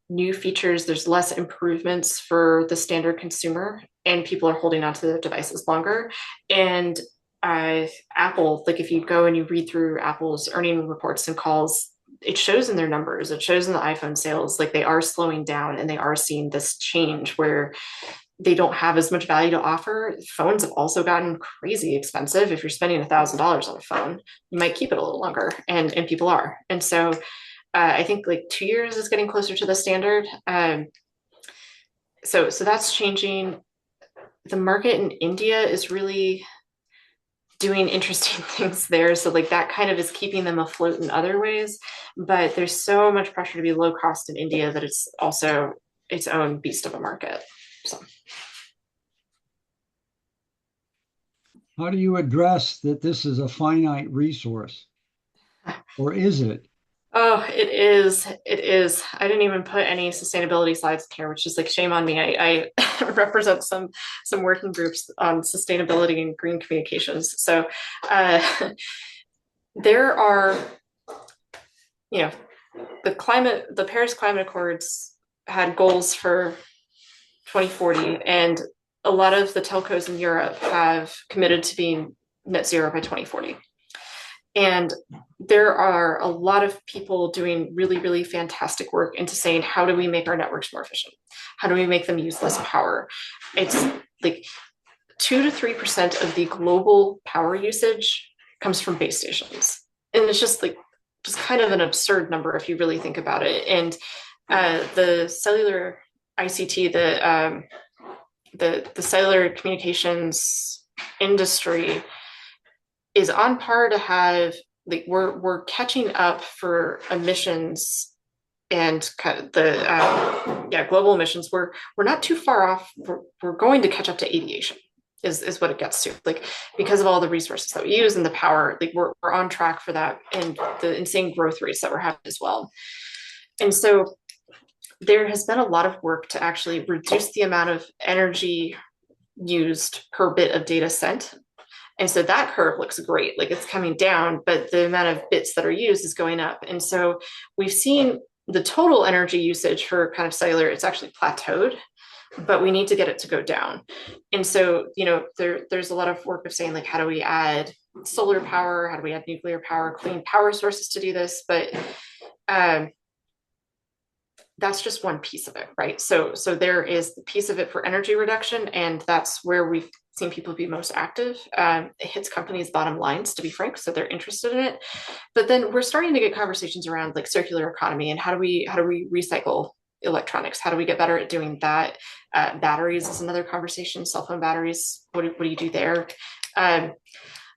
new features, there's less improvements for the standard consumer, and people are holding onto their devices longer. And Apple, like if you go and you read through Apple's earning reports and calls, it shows in their numbers, it shows in the iPhone sales, like they are slowing down and they are seeing this change where they don't have as much value to offer. Phones have also gotten crazy expensive. If you're spending $1,000 on a phone, you might keep it a little longer, and people are. And so I think like 2 years is getting closer to the standard. So that's changing. The market in India is really doing interesting things there. So like that kind of is keeping them afloat in other ways. But there's so much pressure to be low cost in India that it's also its own beast of a market. So how do you address that this is a finite resource? Or is it? Oh, it is. It is. I didn't even put any sustainability slides here, which is like shame on me. I represent some working groups on sustainability and green communications. So there are, the Paris Climate Accords had goals for 2040, and a lot of the telcos in Europe have committed to being net zero by 2040. And there are a lot of people doing really, really fantastic work into saying, how do we make our networks more efficient? How do we make them use less power? It's like 2 to 3% of the global power usage comes from base stations. And it's just kind of an absurd number if you really think about it. And the cellular ICT, the cellular communications industry is on par to have, like, we're catching up for emissions and kind of the global emissions. We're not too far off. We're going to catch up to aviation is what it gets to, like, because of all the resources that we use and the power. Like we're on track for that, and the insane growth rates that we're having as well. And so there has been a lot of work to actually reduce the amount of energy used per bit of data sent. And so that curve looks great, like it's coming down, but the amount of bits that are used is going up. And so we've seen the total energy usage for kind of cellular, it's actually plateaued, but we need to get it to go down. And so, there's a lot of work of saying, like, how do we add solar power? How do we add nuclear power, clean power sources to do this? But that's just one piece of it, right? So there is the piece of it for energy reduction, and that's where we've seen people be most active. It hits companies' bottom lines, to be frank, so they're interested in it. But then we're starting to get conversations around like circular economy and how do we recycle electronics? How do we get better at doing that? Batteries is another conversation. Cell phone batteries. What do you do there?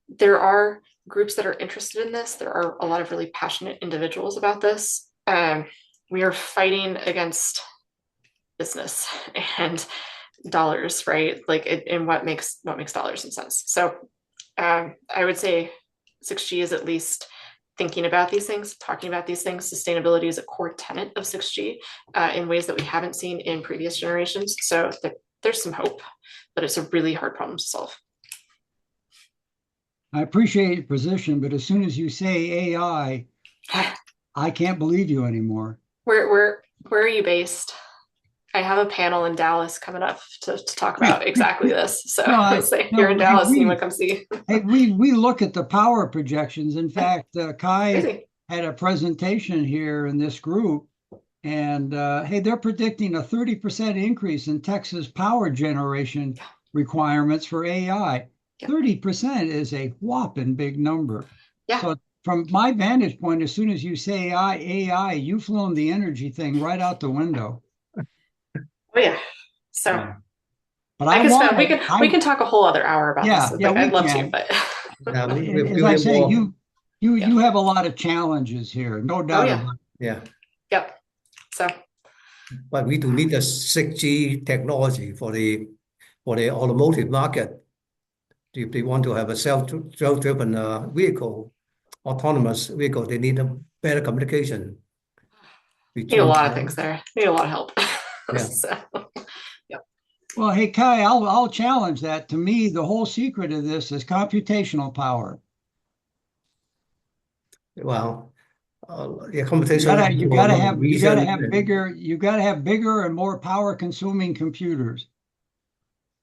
There are groups that are interested in this. There are a lot of really passionate individuals about this. We are fighting against business and dollars, right? Like, and what makes dollars and cents. So I would say 6G is at least thinking about these things, talking about these things. Sustainability is a core tenet of 6G in ways that we haven't seen in previous generations. So there's some hope, but it's a really hard problem to solve. I appreciate your position, but as soon as you say AI, I can't believe you anymore. Where are you based? I have a panel in Dallas coming up to talk about exactly this. So you're in Dallas, and you want to come see. Hey, we look at the power projections. In fact, Kai had a presentation here in this group, and hey, they're predicting a 30% increase in Texas power generation requirements for AI. 30% is a whopping big number. Yeah. So from my vantage point, as soon as you say AI, you've flown the energy thing right out the window. Oh yeah. So, but we can talk a whole other hour about this. Yeah, I'd love to, but as I say, you have a lot of challenges here, no doubt about it. Yeah. Yep. So, but we do need a 6G technology for the automotive market. If they want to have a self-driven vehicle, autonomous vehicle, they need a better communication Need a between lot of things there. Need a lot of help. Yeah. So, Well, hey, Kai, I'll challenge that. To me, the whole secret of this is computational power. well, yeah, You computation gotta, for you a gotta lot of have, you gotta reason have bigger, you gotta have bigger and more power-consuming computers,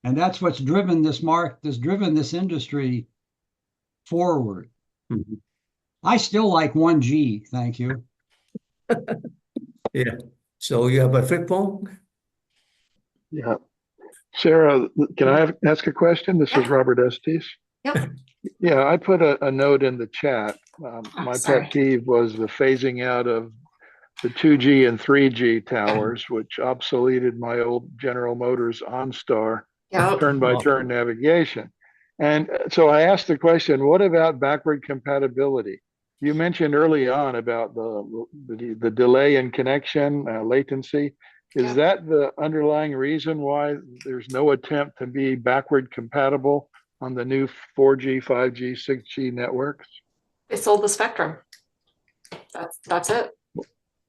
and that's what's driven this industry forward. Mhm. I still like 1G, thank you. Yeah. So you have a flip phone? Yeah. Sarah, can I ask a question? This is Yeah. Robert Estes. Yep. Yeah, I put a note in the chat. My sorry. pet peeve was the phasing out of the 2G and 3G towers, which obsoleted my old General Motors OnStar Yep. turn-by-turn navigation. And so I asked the question, what about backward compatibility? You mentioned early on about the delay in connection, latency. Is Yep. that the underlying reason why there's no attempt to be backward compatible on the new 4G, 5G, 6G networks? They sold the spectrum. That's it.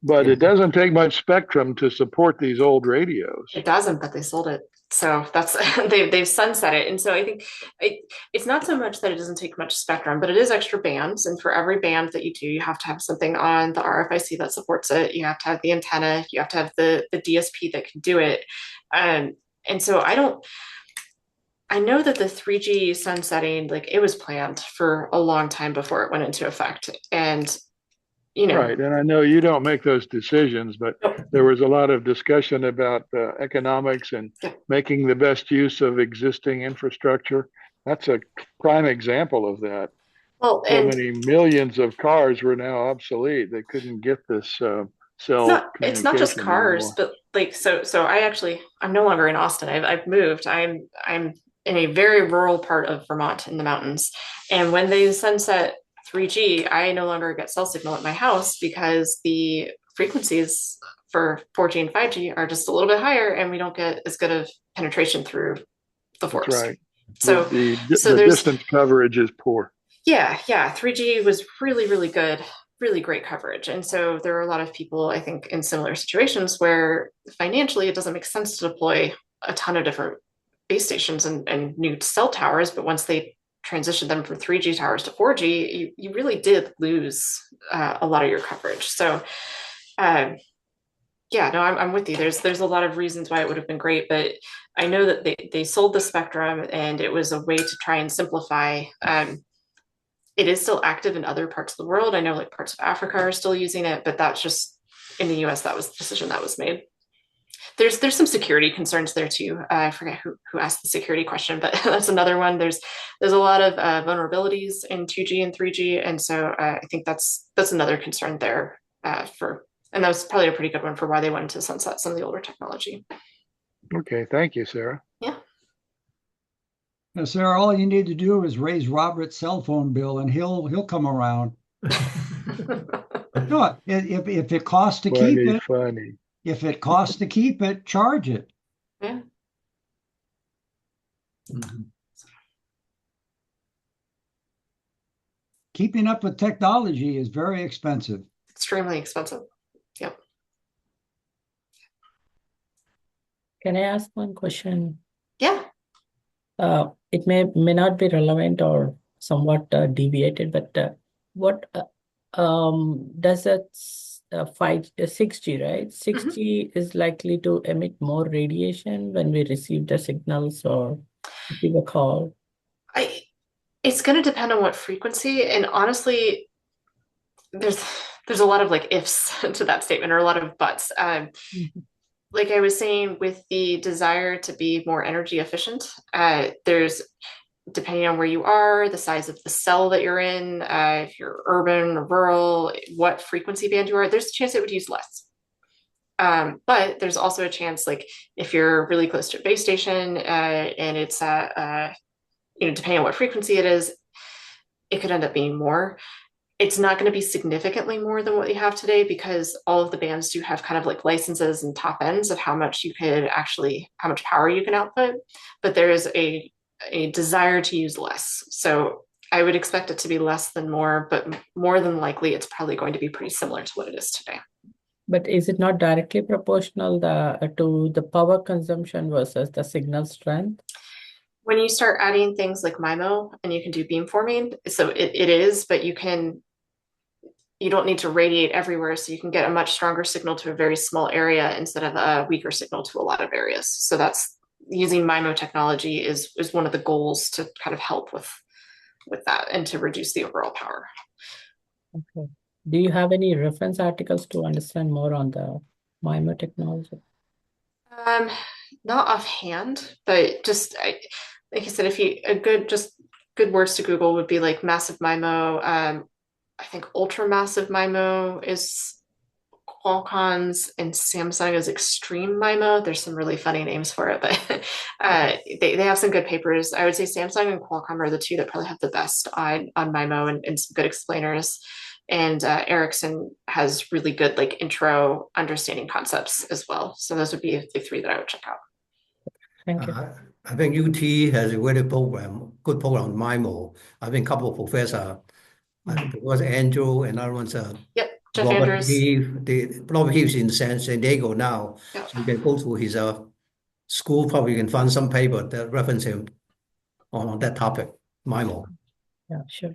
But Yeah. it doesn't take much spectrum to support these old radios. It doesn't, but they sold it. So that's they've sunset it. And so I think it's not so much that it doesn't take much spectrum, but it is extra bands. And for every band that you do, you have to have something on the RFIC that supports it. You have to have the antenna. You have to have the DSP that can do it. And so I know that the 3G sunsetting, like it was planned for a long time before it went into effect. And Right. And I know you don't make those decisions, but there was a lot of discussion about economics and making the best use of existing infrastructure. That's a prime example of that. Well, So and many millions of cars were now obsolete. They couldn't get this cell it's not just communication cars, anymore. but like so I'm no longer in Austin. I've moved. I'm in a very rural part of Vermont in the mountains. And when they sunset 3G, I no longer get cell signal at my house because the frequencies for 4G and 5G are just a little bit higher, and we don't get as good of penetration through the forest. That's right. So the there's distance coverage is poor. Yeah. 3G was really, really good, really great coverage. And so there are a lot of people, I think, in similar situations where financially it doesn't make sense to deploy a ton of different base stations and new cell towers, but once they transitioned them from 3G towers to 4G, you really did lose a lot of your coverage. So yeah, no, I'm with you. There's a lot of reasons why it would have been great, but I know that they sold the spectrum and it was a way to try and simplify. It is still active in other parts of the world. I know like parts of Africa are still using it, but that's just in the US, that was the decision that was made. There's some security concerns there too. I forget who asked the security question, but that's another one. There's a lot of vulnerabilities in 2G and 3G, and so I think that's another concern there and that was probably a pretty good one for why they wanted to sunset some of the older technology. Okay, thank you, Sarah. Yeah. Now, Sarah, all you need to do is raise Robert's cell phone bill, and he'll come around. No, if it costs to keep it, Funny. if it costs to keep it, charge it. Yeah. Mhm. Keeping up with technology is very expensive. Extremely expensive. Yep. Can I ask one question? Yeah. It may not be relevant or somewhat deviated, but what does that 6G, right? 6G is likely to emit more radiation when we receive the signals or receive a call. It's going to depend on what frequency, and honestly, there's a lot of like ifs to that statement, or a lot of buts. Like I was saying, with the desire to be more energy efficient, there's, depending on where you are, the size of the cell that you're in, if you're urban or rural, what frequency band you are, there's a chance it would use less. But there's also a chance, like if you're really close to a base station and it's at, depending on what frequency it is, it could end up being more. It's not going to be significantly more than what you have today because all of the bands do have kind of like licenses and top ends of how much how much power you can output, but there is a desire to use less. So I would expect it to be less than more, but more than likely it's probably going to be pretty similar to what it is today. But is it not directly proportional to the power consumption versus the signal strength? When you start adding things like MIMO and you can do beamforming, so it is, but you don't need to radiate everywhere, so you can get a much stronger signal to a very small area instead of a weaker signal to a lot of areas. So that's using MIMO technology is one of the goals to kind of help with that and to reduce the overall power. Okay. Do you have any reference articles to understand more on the MIMO technology? Not offhand, but just like I said, good words to Google would be like massive MIMO. I think ultramassive MIMO is Qualcomm's, and Samsung is extreme MIMO. There's some really funny names for it, but they have some good papers. I would say Samsung and Qualcomm are the two that probably have the best on MIMO and some good explainers. And Ericsson has really good like intro understanding concepts as well. So those would be the three that I would check out. Thank you. I think UT has a very good program on MIMO. I think a couple of professors, I think it was Andrew and other ones. Yep, Jeff Robert Andrews. Robert Heath in San Diego now. Yep. So you can go to his school, probably you can find some paper that reference him on that topic, MIMO. Yeah, sure.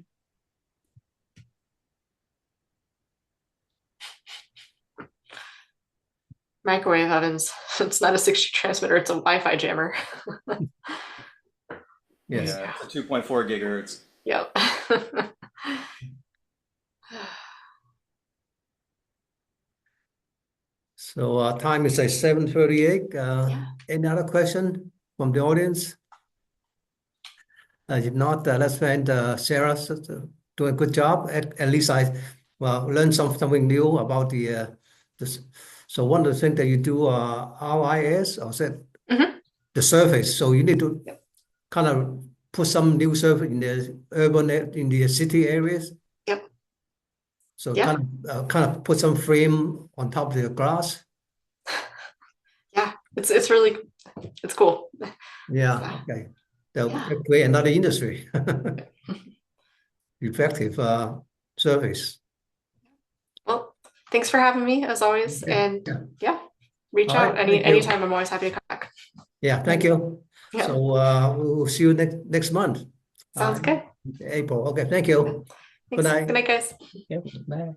Microwave ovens. It's not a 6G transmitter, it's a Wi-Fi jammer. Yes. Yeah, it's a 2.4 gigahertz. Yep. So time is like 7:38. Yeah. Any other question from the audience? If not, let's thank Sarah doing a good job. At least I learned something new about this. So one of the things that you do RIS, or said the surface. So you need to kind of put some new surface in the in the city areas. Yep. So Yeah. kind of put some frame on top of the glass. Yeah, it's really cool. Yeah. Okay. That create another industry. Effective service. Well, thanks for having me as always, and reach All out right, thank you. anytime. I'm always happy to come back. Yeah, thank you. Yeah. So we'll see you next month. Sounds good. April. Okay, thank you. Thanks. Good night. Good night, guys. Yep. Bye.